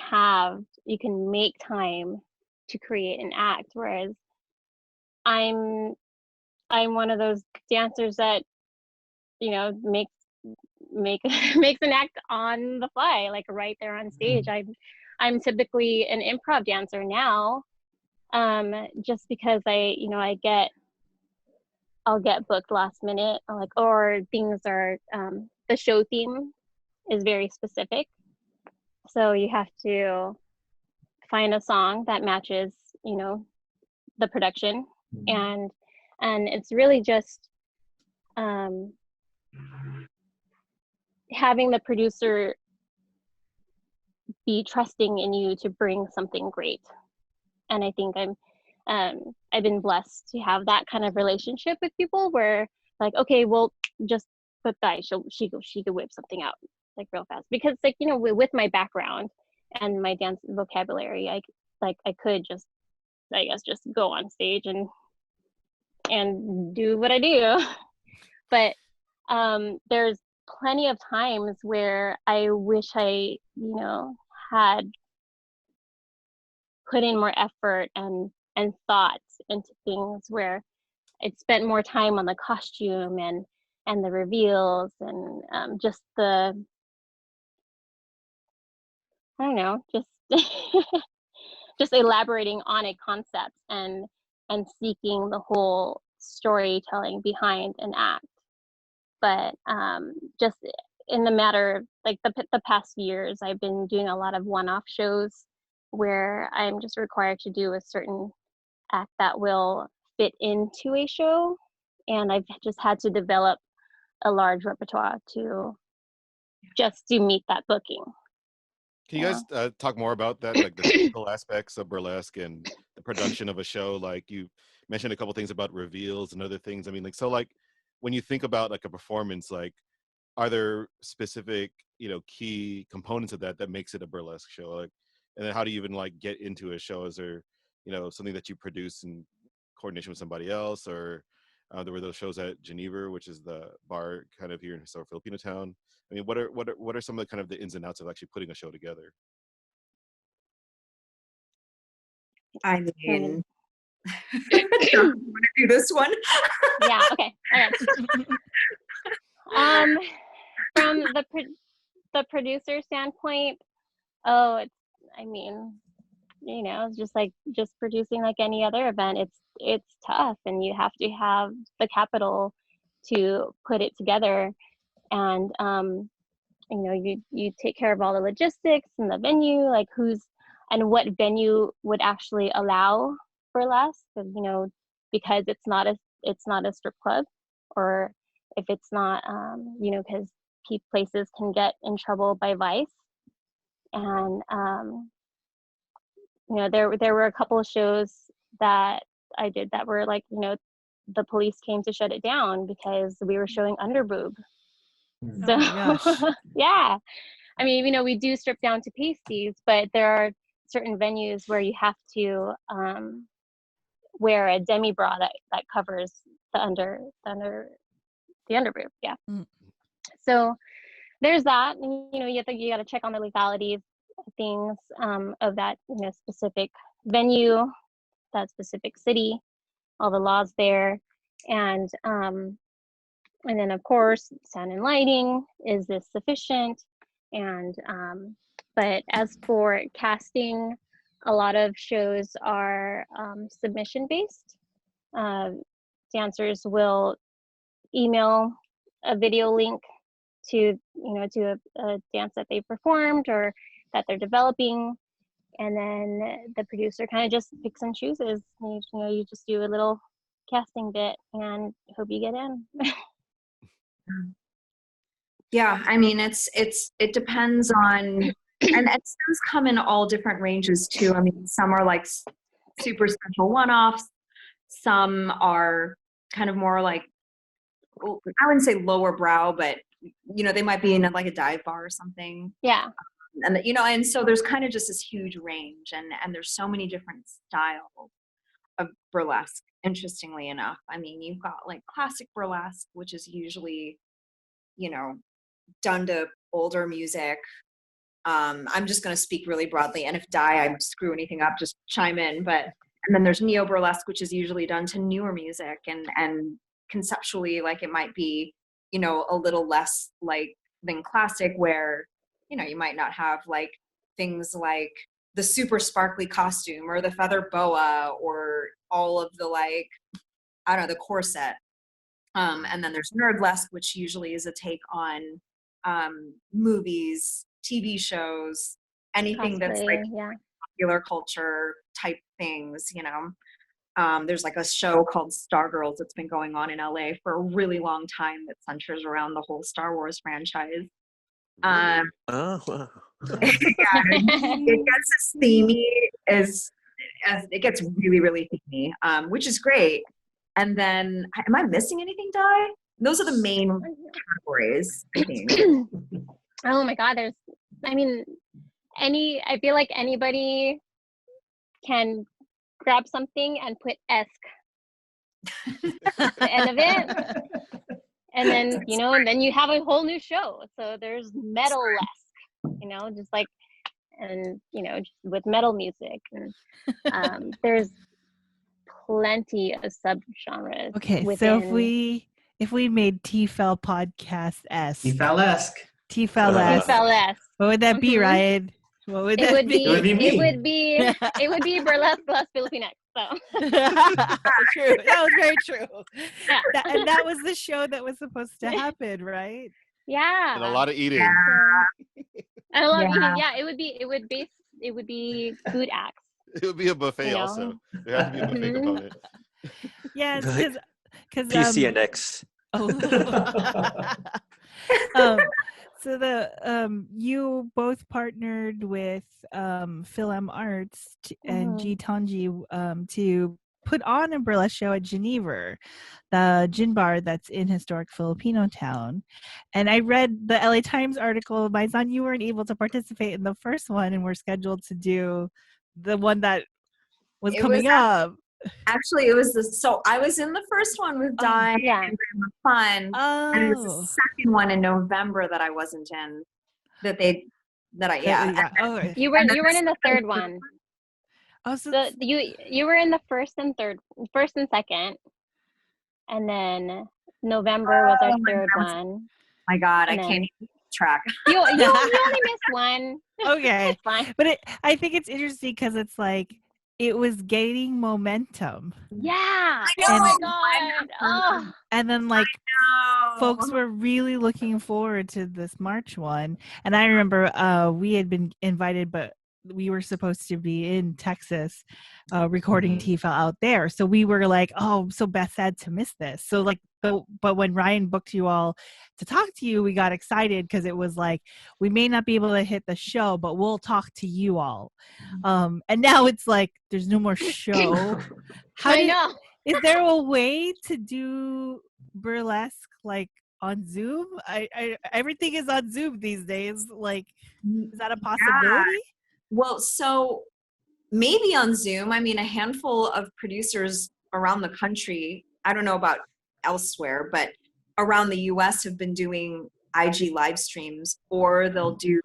make time to create an act, whereas I'm one of those dancers that, you know, makes an act on the fly, like right there on stage. I'm typically an improv dancer now, just because I'll get booked last minute, or things are, the show theme is very specific. So you have to find a song that matches, you know, the production. And it's really just having the producer be trusting in you to bring something great. And I think I've been blessed to have that kind of relationship with people where, like, okay, well, just put that, she could whip something out like real fast, because, like, you know, with my background and my dance vocabulary, I could just, I guess, just go on stage and do what I do. But there's plenty of times where I wish I, you know, had put in more effort and thoughts into things, where I'd spent more time on the costume and the reveals and just the, I don't know, just just elaborating on a concept and seeking the whole storytelling behind an act. But just in the matter of, like, the past years, I've been doing a lot of one-off shows where I'm just required to do a certain act that will fit into a show, and I've just had to develop a large repertoire to meet that booking. Can you guys talk more about that, like the technical aspects of burlesque and the production of a show? Like, you mentioned a couple things about reveals and other things. I mean, like, so, like, when you think about like a performance, like, are there specific, you know, key components of that makes it a burlesque show? Like, and then how do you even like get into a show? Is there, you know, something that you produce in coordination with somebody else, or there were those shows at Geneva, which is the bar kind of here in South Filipino town. I mean, what are some of the kind of the ins and outs of actually putting a show together? I mean, do you want to do this one? Yeah. Okay. From the producer standpoint, I mean, you know, it's just like producing like any other event. It's tough, and you have to have the capital to put it together. And you know, you take care of all the logistics and the venue, like what venue would actually allow burlesque, you know, because it's not a strip club, or if it's not, you know, because places can get in trouble by vice. And you know, there were a couple of shows that I did that were like, you know, the police came to shut it down because we were showing underboob. So yeah, I mean, you know, we do strip down to pasties, but there are certain venues where you have to wear a demi bra that covers the underboob. Yeah. So there's that. And, you know, you got to check on the legalities of things, of that, you know, specific venue, that specific city, all the laws there, and then of course sound and lighting. Is this sufficient? And But as for casting, a lot of shows are submission based. Dancers will email a video link to a dance that they performed or that they're developing, and then the producer kind of just picks and chooses. You just do a little casting bit and hope you get in. Yeah, I mean, it depends on, and shows come in all different ranges too. I mean, some are like super special one-offs. Some are kind of more like, I wouldn't say lower brow, but they might be in like a dive bar or something. Yeah. And and so there's kind of just this huge range, and there's so many different styles of burlesque. Interestingly enough, I mean, you've got like classic burlesque, which is usually, done to older music. I'm just going to speak really broadly, and if I screw anything up, just chime in. And then there's neo burlesque, which is usually done to newer music, and conceptually, like, it might be, a little less like than classic, where you might not have like things like the super sparkly costume or the feather boa or all of the, like, I don't know, the corset. And then there's nerdlesque, which usually is a take on movies, TV shows, anything that's like popular culture type things. There's like a show called Stargirls that's been going on in LA for a really long time that centers around the whole Star Wars franchise. Oh, wow. It gets as themey as it gets really, really themey, which is great. And then, am I missing anything, Di? Those are the main categories, I think. Oh my God, I feel like anybody can grab something and put esque at the end of it. And then, and then you have a whole new show. So there's metal-esque, just like, and, just with metal music. And there's plenty of subgenres. Okay, within. so if we made TFAL podcast-esque. TFAL-esque. TFAL-esque. What would that be, Ryan? What would that be? It would be burlesque plus Filipino. So true. That was very true. Yeah. And that was the show that was supposed to happen, right? Yeah. And a lot of eating. And a lot of eating. Yeah, it would be food acts. It would be a buffet also. There has to be a buffet component. Yeah, because PCNX. So you both partnered with Film Arts and G Tanji to put on a burlesque show at Geneva, the gin bar that's in historic Filipino town. And I read the LA Times article. Mizon, you weren't able to participate in the first one and were scheduled to do the one that was coming up. Actually, it was so I was in the first one with Di and Fun, and it was the second one in November that I wasn't in. You weren't in the third one. Oh, so you were in the first and second, and then November was our third one. My God, I can't keep track. You only missed one. Okay, it's fine. But I think it's interesting because it's like it was gaining momentum. Yeah. Oh my God. Oh. And then like folks were really looking forward to this March one. And I remember we had been invited, but we were supposed to be in Texas recording TFAL out there. So we were like, oh, so sad to miss this. So like, but when Ryan booked you all to talk to you, we got excited because it was like, we may not be able to hit the show, but we'll talk to you all. And now it's like, there's no more show. I know. Is there a way to do burlesque like on Zoom? I everything is on Zoom these days. Like, is that a possibility? Yeah. Well, so maybe on Zoom. I mean, a handful of producers around the country, I don't know about elsewhere, but around the US have been doing IG live streams, or they'll do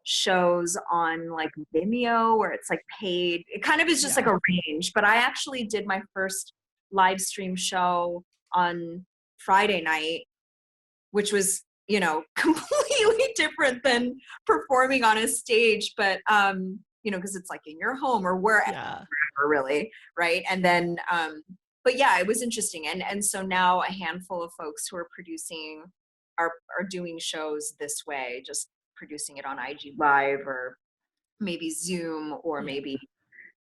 shows on like Vimeo where it's like paid. It kind of is just like a range. But I actually did my first live stream show on Friday night, which was, completely completely different than performing on a stage, but you know, because it's like in your home or wherever, really, right? And then but yeah, it was interesting. And so now a handful of folks who are producing are doing shows this way, just producing it on IG Live or maybe Zoom or maybe,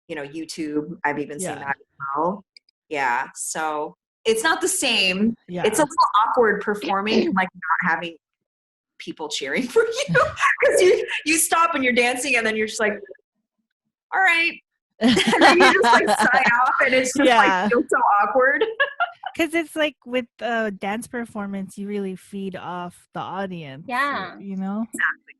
you know, YouTube. I've even seen that as well. Yeah. So it's not the same. Yeah. It's a little awkward performing and like not having people cheering for you because you stop and you're dancing and then you're just like, all right. And then you just like sign off and it's just like feels so awkward. Because it's like with dance performance, you really feed off the audience. Yeah. You know? Exactly.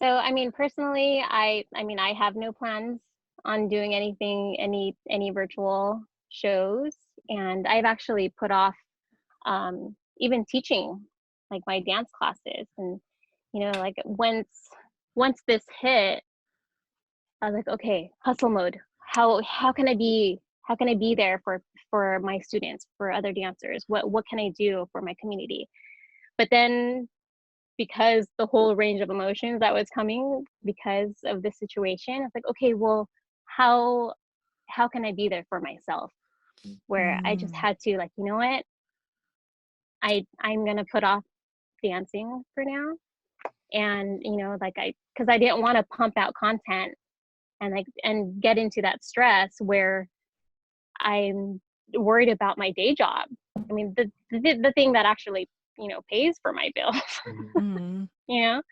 So, I mean, personally, I mean, I have no plans on doing anything, any virtual shows. And I've actually put off even teaching like my dance classes. And, you know, like once this hit, I was like, okay, hustle mode. How can I be there for my students, for other dancers? What can I do for my community? But then, because the whole range of emotions that was coming because of this situation, it's like, okay, well, how can I be there for myself? Where I just had to, like, you know what? I'm gonna put off dancing for now, and you know, like because I didn't want to pump out content and get into that stress where I'm worried about my day job. I mean, the thing that actually, you know, pays for my bills. You know,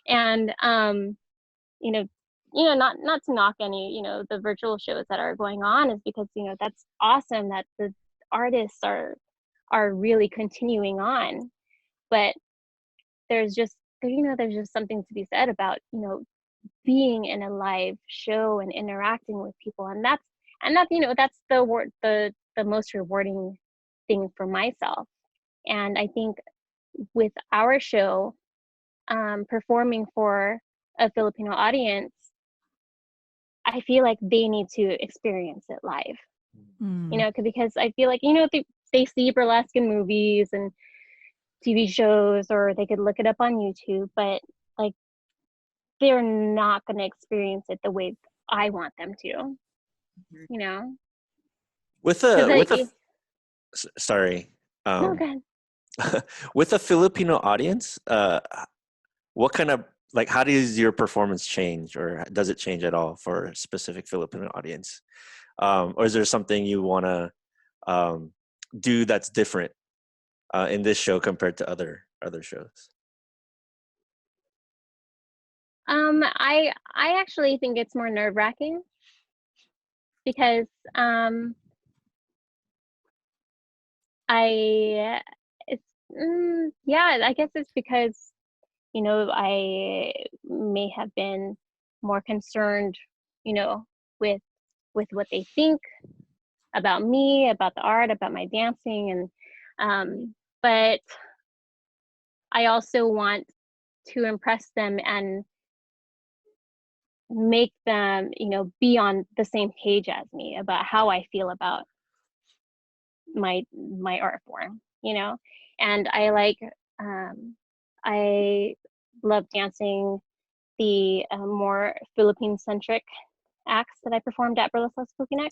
and you know, not to knock any, you know, the virtual shows that are going on, is because, you know, that's awesome that the artists are really continuing on, but there's just something to be said about, you know, being in a live show and interacting with people, and that's you know, that's the most rewarding thing for myself. And I think with our show, performing for a Filipino audience, I feel like they need to experience it live. You know, because I feel like, you know, they see burlesque in movies and TV shows, or they could look it up on YouTube, but like they're not going to experience it the way I want them to. You know, sorry. No, go ahead. With a Filipino audience, what kind of, like, how does your performance change, or does it change at all for a specific Filipino audience? Or is there something you want to do that's different in this show compared to other shows? I actually think it's more nerve-wracking because I guess it's because, you know, I may have been more concerned, you know, with what they think about me, about the art, about my dancing, and but I also want to impress them and make them, you know, be on the same page as me about how I feel about my art form, you know. And I love dancing the more Philippine centric acts that I performed at Burlesque Filipino.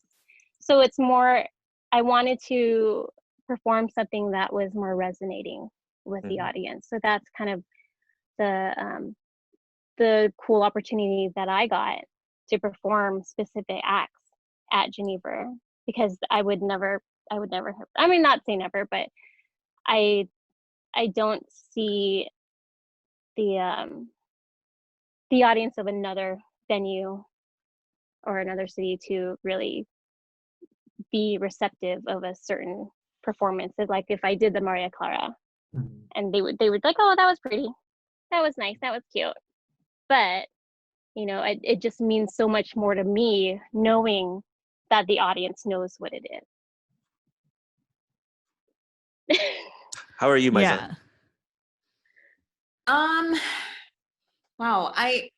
So it's more, I wanted to perform something that was more resonating with the audience. So that's kind of the cool opportunity that I got to perform specific acts at Geneva, because I would never, I mean, not say never, but I don't see the audience of another venue or another city to really be receptive of a certain performance. It's like if I did the Maria Clara, and they would like, oh, that was pretty, that was nice, that was cute. But, you know, it just means so much more to me knowing that the audience knows what it is. How are you, Mizon? Wow, I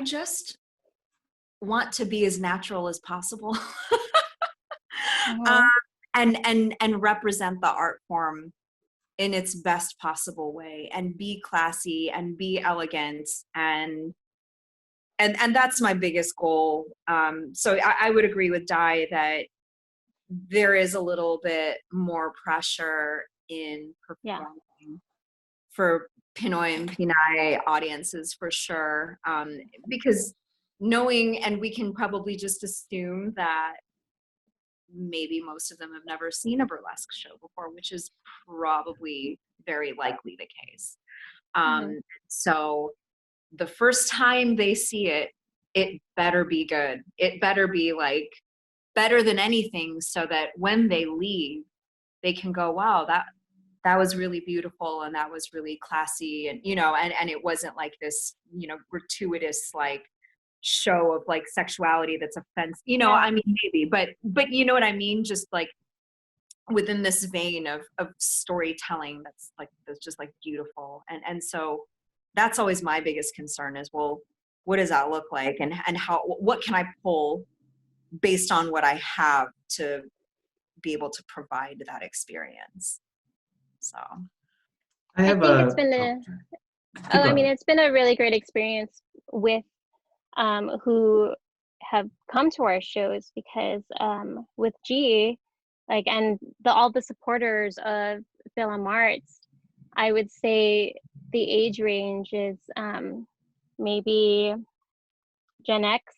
just want to be as natural as possible. And represent the art form in its best possible way and be classy and be elegant and that's my biggest goal. So I would agree with Di that there is a little bit more pressure in performing for Pinoy and Pinay audiences for sure, because knowing, and we can probably just assume that maybe most of them have never seen a burlesque show before, which is probably very likely the case. So the first time they see it, it better be good. It better be like better than anything, so that when they leave, they can go, wow, that was really beautiful and that was really classy, and and it wasn't like this gratuitous like show of like sexuality that's offensive, I mean, maybe, but you know what I mean, just like within this vein of storytelling that's just like beautiful, and so that's always my biggest concern is, well, what does that look like, and what can I pull based on what I have to be able to provide that experience. So I think it's been it's been a really great experience with who have come to our shows, because with G, like, and all the supporters of Film Arts, I would say the age range is maybe Gen X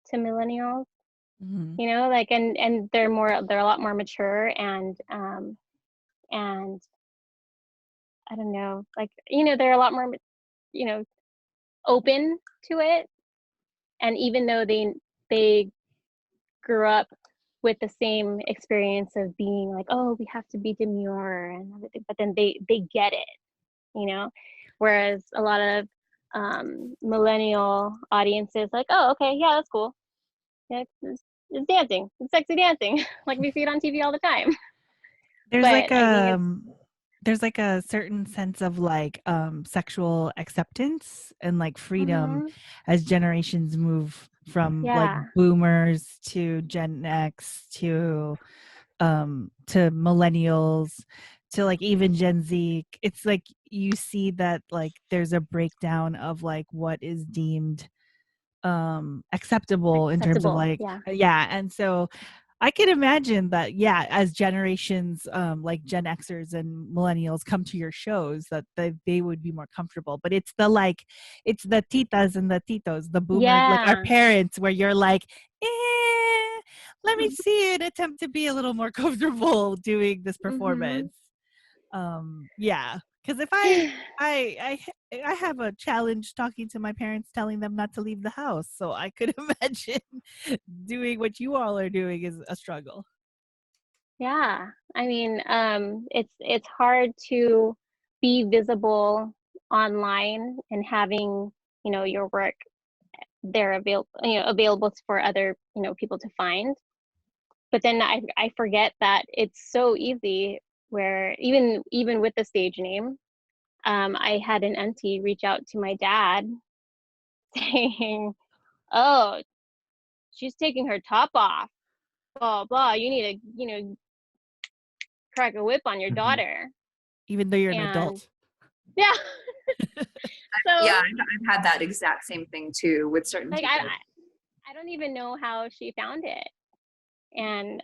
to millennials. Like, and they're a lot more mature, and I don't know, like, they're a lot more open to it, and even though they grew up with the same experience of being like, oh, we have to be demure and everything, but then they get it, whereas a lot of millennial audiences like, oh, okay, yeah, that's cool, yeah, it's dancing, it's sexy dancing, like we see it on TV all the time. There's like a certain sense of like sexual acceptance and like freedom as generations move from like boomers to Gen X to millennials to like even Gen Z. It's like you see that like there's a breakdown of like what is deemed acceptable in terms of like and so I can imagine that as generations like Gen Xers and millennials come to your shows, that they would be more comfortable. But it's the titas and the titos, the boomers, like our parents, where you're like, let me see and attempt to be a little more comfortable doing this performance. Because if I have a challenge talking to my parents, telling them not to leave the house, so I could imagine doing what you all are doing is a struggle. Yeah, I mean, it's hard to be visible online and having your work there available for other people to find. But then I forget that it's so easy, where even with the stage name, I had an auntie reach out to my dad saying, oh, she's taking her top off, blah blah, you need to crack a whip on your daughter, even though you're an adult. So I've had that exact same thing too with certain like I don't even know how she found it. And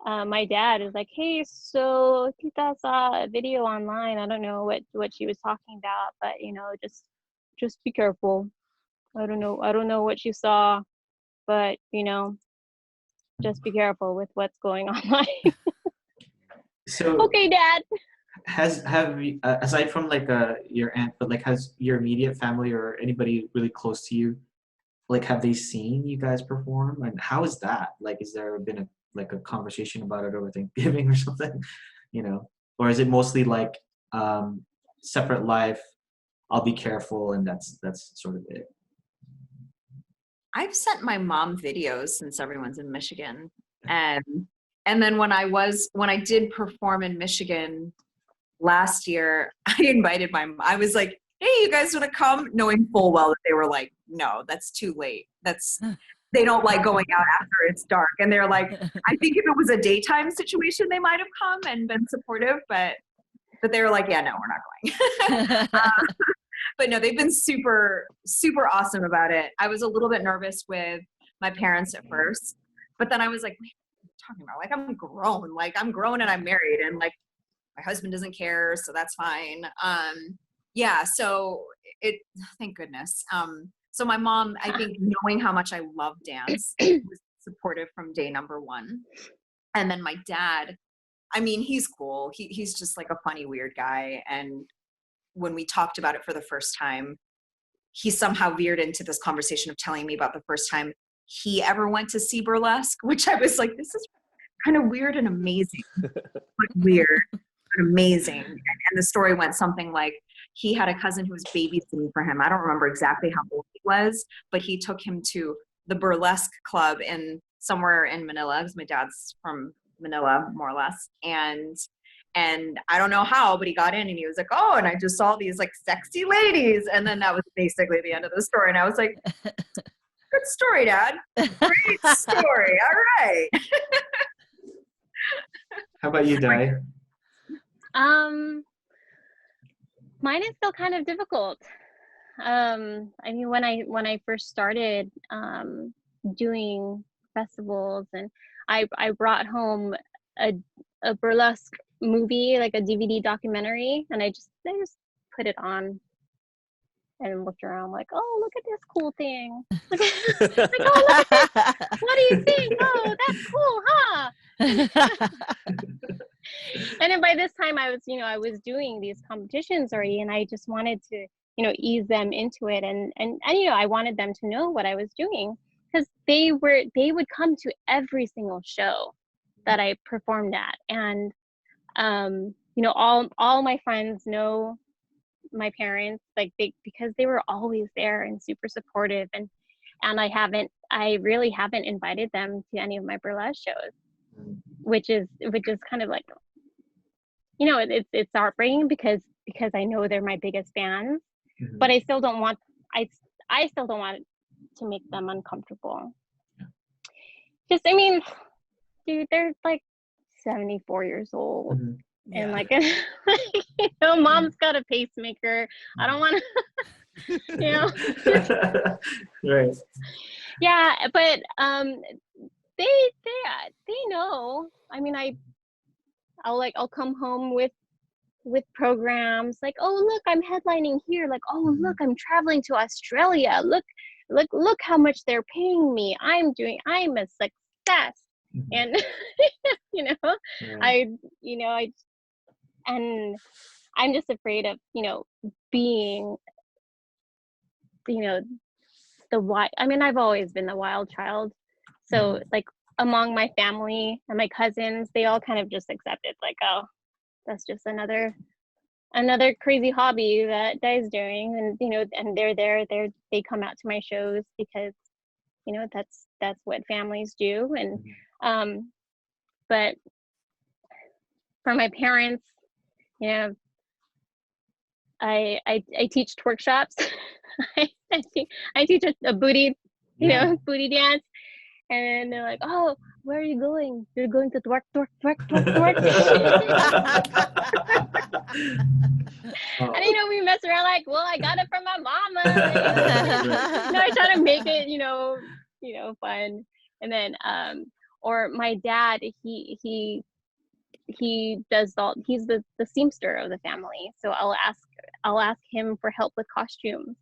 my dad is like, hey, so Tita saw a video online. I don't know what she was talking about, but just be careful. I don't know what you saw, but just be careful with what's going on. So okay, Dad. Have you, aside from like your aunt, but like has your immediate family or anybody really close to you, like, have they seen you guys perform, and how is that? Like, has there been a conversation about it over Thanksgiving or something, or is it mostly like separate life, I'll be careful, and that's sort of it? I've sent my mom videos since everyone's in Michigan, and then when I did perform in Michigan last year, I invited I was like, hey, you guys want to come? Knowing full well that they were like, no, that's too late. They don't like going out after it's dark. And they're like, I think if it was a daytime situation, they might have come and been supportive, but But they were like, yeah, no, we're not going. But no, they've been super, super awesome about it. I was a little bit nervous with my parents at first, but then I was like, wait, what are you talking about? Like, I'm grown and I'm married, and like my husband doesn't care, so that's fine. Yeah, so thank goodness. So my mom, I think, knowing how much I love dance, was supportive from day number one. And then my dad, I mean, he's cool. He's just like a funny, weird guy. And when we talked about it for the first time, he somehow veered into this conversation of telling me about the first time he ever went to see Burlesque, which I was like, this is kind of weird and amazing. But weird and amazing. And the story went something like, he had a cousin who was babysitting for him. I don't remember exactly how old he was, but he took him to the Burlesque club somewhere in Manila, because my dad's from Manila, more or less. And I don't know how, but he got in and he was like, oh, and I just saw these like sexy ladies. And then that was basically the end of the story. And I was like, good story, Dad. Great story. All right. How about you, Di? Mine is still kind of difficult. I mean, when I first started doing festivals, and I brought home a burlesque movie, like a DVD documentary, and I just put it on and looked around like, oh, look at this cool thing. Like, oh, look at this. What do you think? Oh, that's cool, huh? And then by this time I was doing these competitions already, and I just wanted to, ease them into it, and I wanted them to know what I was doing, because they would come to every single show that I performed at, and all my friends know my parents, because they were always there and super supportive, and I really haven't invited them to any of my burlesque shows, which is kind of like, it's heartbreaking because I know they're my biggest fans, but I still don't want to make them uncomfortable. Just, I mean, dude, they're like 74 years old. And like, mom's got a pacemaker. I don't want to, Right. Yeah, but they know. I mean, I'll come home with programs like, oh, look, I'm headlining here. Like, oh, look, I'm traveling to Australia. Look how much they're paying me. I'm a success. And and I'm just afraid of being the wild. I mean, I've always been the wild child, so like among my family and my cousins, they all kind of just accept it, like, oh, that's just another crazy hobby that Di's doing, and and they're there, they come out to my shows because that's what families do. And but for my parents, I teach twerk shops. I teach a booty booty dance, and they're like, oh, where are you going? You're going to twerk. And we mess around like, well, I got it from my mama. I try to make it fun. And then or my dad, he does he's the seamster of the family, so I'll ask him for help with costumes.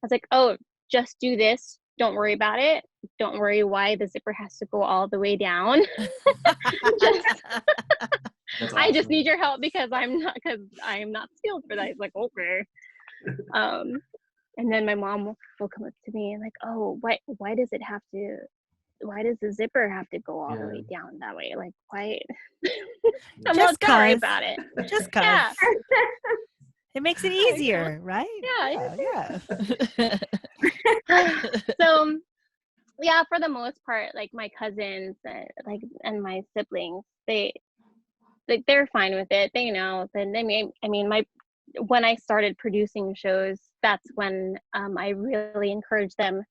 I was like, oh, just do this, don't worry about it, don't worry why the zipper has to go all the way down. Awesome. I just need your help because I am not skilled for that. He's like, okay. And then my mom will come up to me and like, oh, why does the zipper have to go all the way down that way? Like, why? I'm not sorry about it. Just cause. Yeah. It makes it easier, right? Yeah. So, yeah, for the most part, like my cousins, and my siblings, they're fine with it. They know. And when I started producing shows, that's when I really encouraged them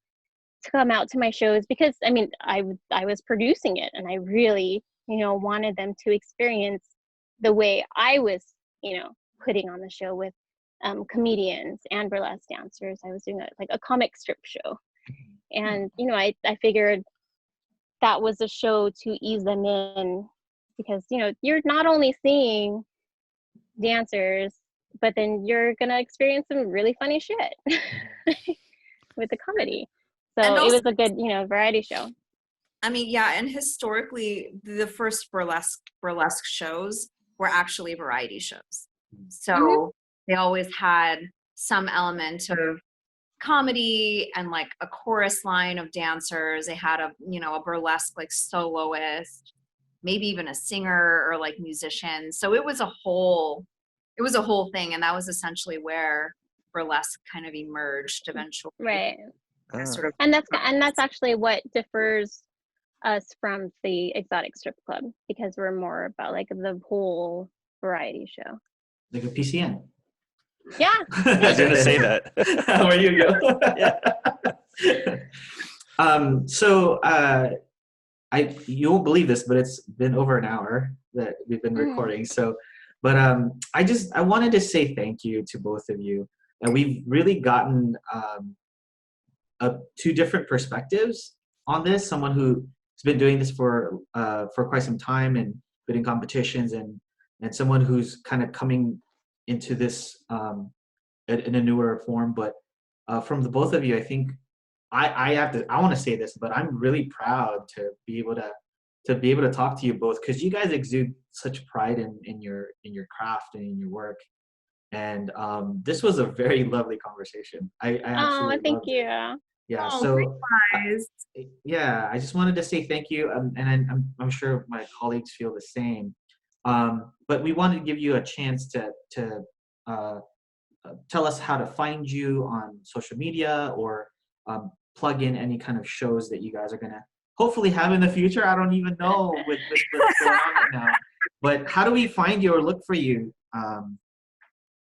to come out to my shows, because I was producing it, and I really wanted them to experience the way I was putting on the show with comedians and burlesque dancers. I was doing a comic strip show. And, you know, I figured that was a show to ease them in because, you know, you're not only seeing dancers, but then you're going to experience some really funny shit with the comedy. So it was a good, you know, variety show. I mean, yeah, and historically, the first burlesque shows were actually variety shows. So they always had some element of comedy and like a chorus line of dancers. They had a burlesque like soloist, maybe even a singer or like musician. So it was a whole thing, and that was essentially where burlesque kind of emerged eventually. Right. Sort of, and that's actually what differs us from the exotic strip club, because we're more about like the whole variety show, like a PCN. Yeah. I was gonna say that. Where you go. So you won't believe this, but it's been over an hour that we've been recording. So, but I wanted to say thank you to both of you, and we've really gotten two different perspectives on this. Someone who's been doing this for quite some time and been in competitions, and someone who's kind of coming into this in a newer form. But from the both of you, I think I want to say this, but I'm really proud to be able to talk to you both, because you guys exude such pride in your craft and in your work. And this was a very lovely conversation. I absolutely thank you. Yeah. Oh, So guys. I just wanted to say thank you, and I'm sure my colleagues feel the same. But we wanted to give you a chance to tell us how to find you on social media, or plug in any kind of shows that you guys are gonna hopefully have in the future. I don't even know with what's going on right now. But how do we find you or look for you?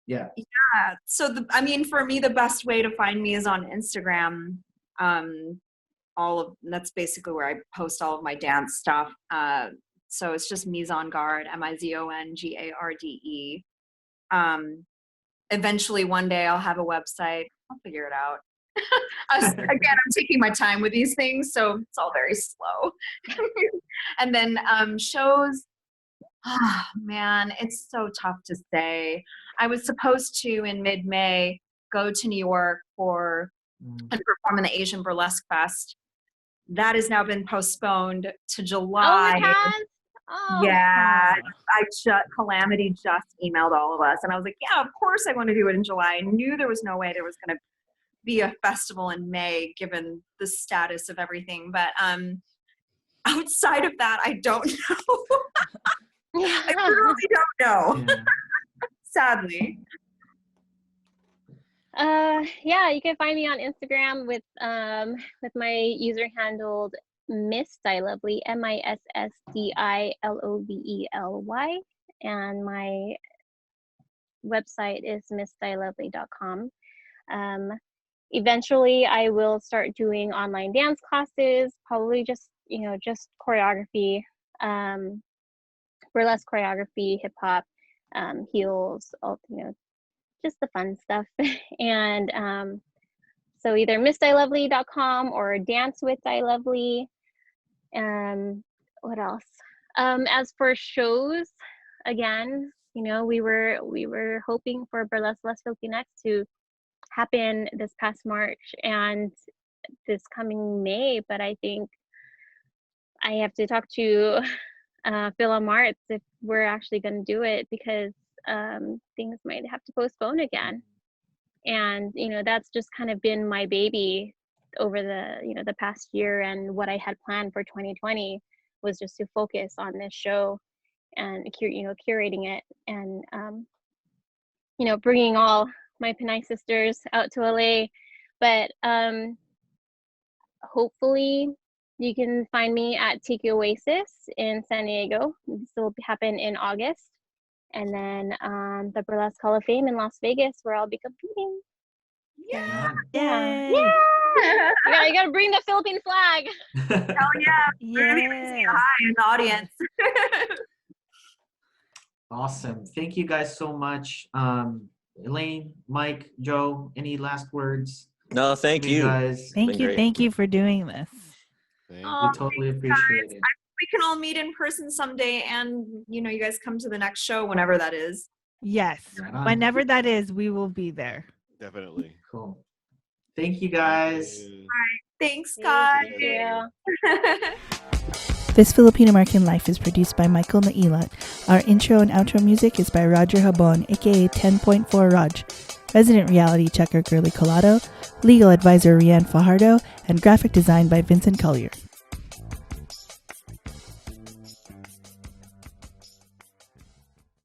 Yeah. So for me, the best way to find me is on Instagram. That's basically where I post all of my dance stuff. So it's just Mizon Garde, MIZONGARDE. Eventually one day I'll have a website. I'll figure it out. Again, I'm taking my time with these things, so it's all very slow. And then shows, oh man, it's so tough to say. I was supposed to, in mid-May, go to New York and perform in the Asian Burlesque Fest. That has now been postponed to July. Oh, it has? Oh. Yeah, Calamity just emailed all of us, and I was like, yeah, of course I want to do it in July. I knew there was no way there was going to be a festival in May, given the status of everything. But outside of that, I don't know. I literally don't know. Yeah. Sadly. You can find me on Instagram with my user handled Miss Lovely, MISSDILOVELY, and my website is missstylovely.com. Eventually I will start doing online dance classes, probably just choreography, burlesque choreography, hip hop, heels, just the fun stuff. And so either missstylovely.com or dance with Lovely. What else? As for shows, again, we were hoping for Burlesque Les Filipinx to happen this past March and this coming May, but I think I have to talk to Phil and Martz if we're actually going to do it, because things might have to postpone again. And that's just kind of been my baby over the past year, and what I had planned for 2020 was just to focus on this show and curating it, and bringing all my Pinay sisters out to LA. But hopefully you can find me at Tiki Oasis in San Diego. This will happen in August. And then the Burlesque Hall of Fame in Las Vegas, where I'll be competing. Yeah. Yay. Yeah. You gotta bring the Philippine flag. Hell yeah. We're gonna say hi in the audience. Awesome. Thank you guys so much. Elaine, Mike, Joe, any last words? No, thank You you. guys. Thank you for doing this. We totally appreciate it. We can all meet in person someday, and you guys come to the next show whenever that is. Yes, Right whenever that is, we will be there. Definitely. Cool. Thank you guys. Thanks, guys. Thank you. This Filipino American Life is produced by Michael Nailat. Our intro and outro music is by Roger Habon, aka 10.4 Raj. Resident reality checker Girly Colado, legal advisor Rianne Fajardo, and graphic design by Vincent Collier.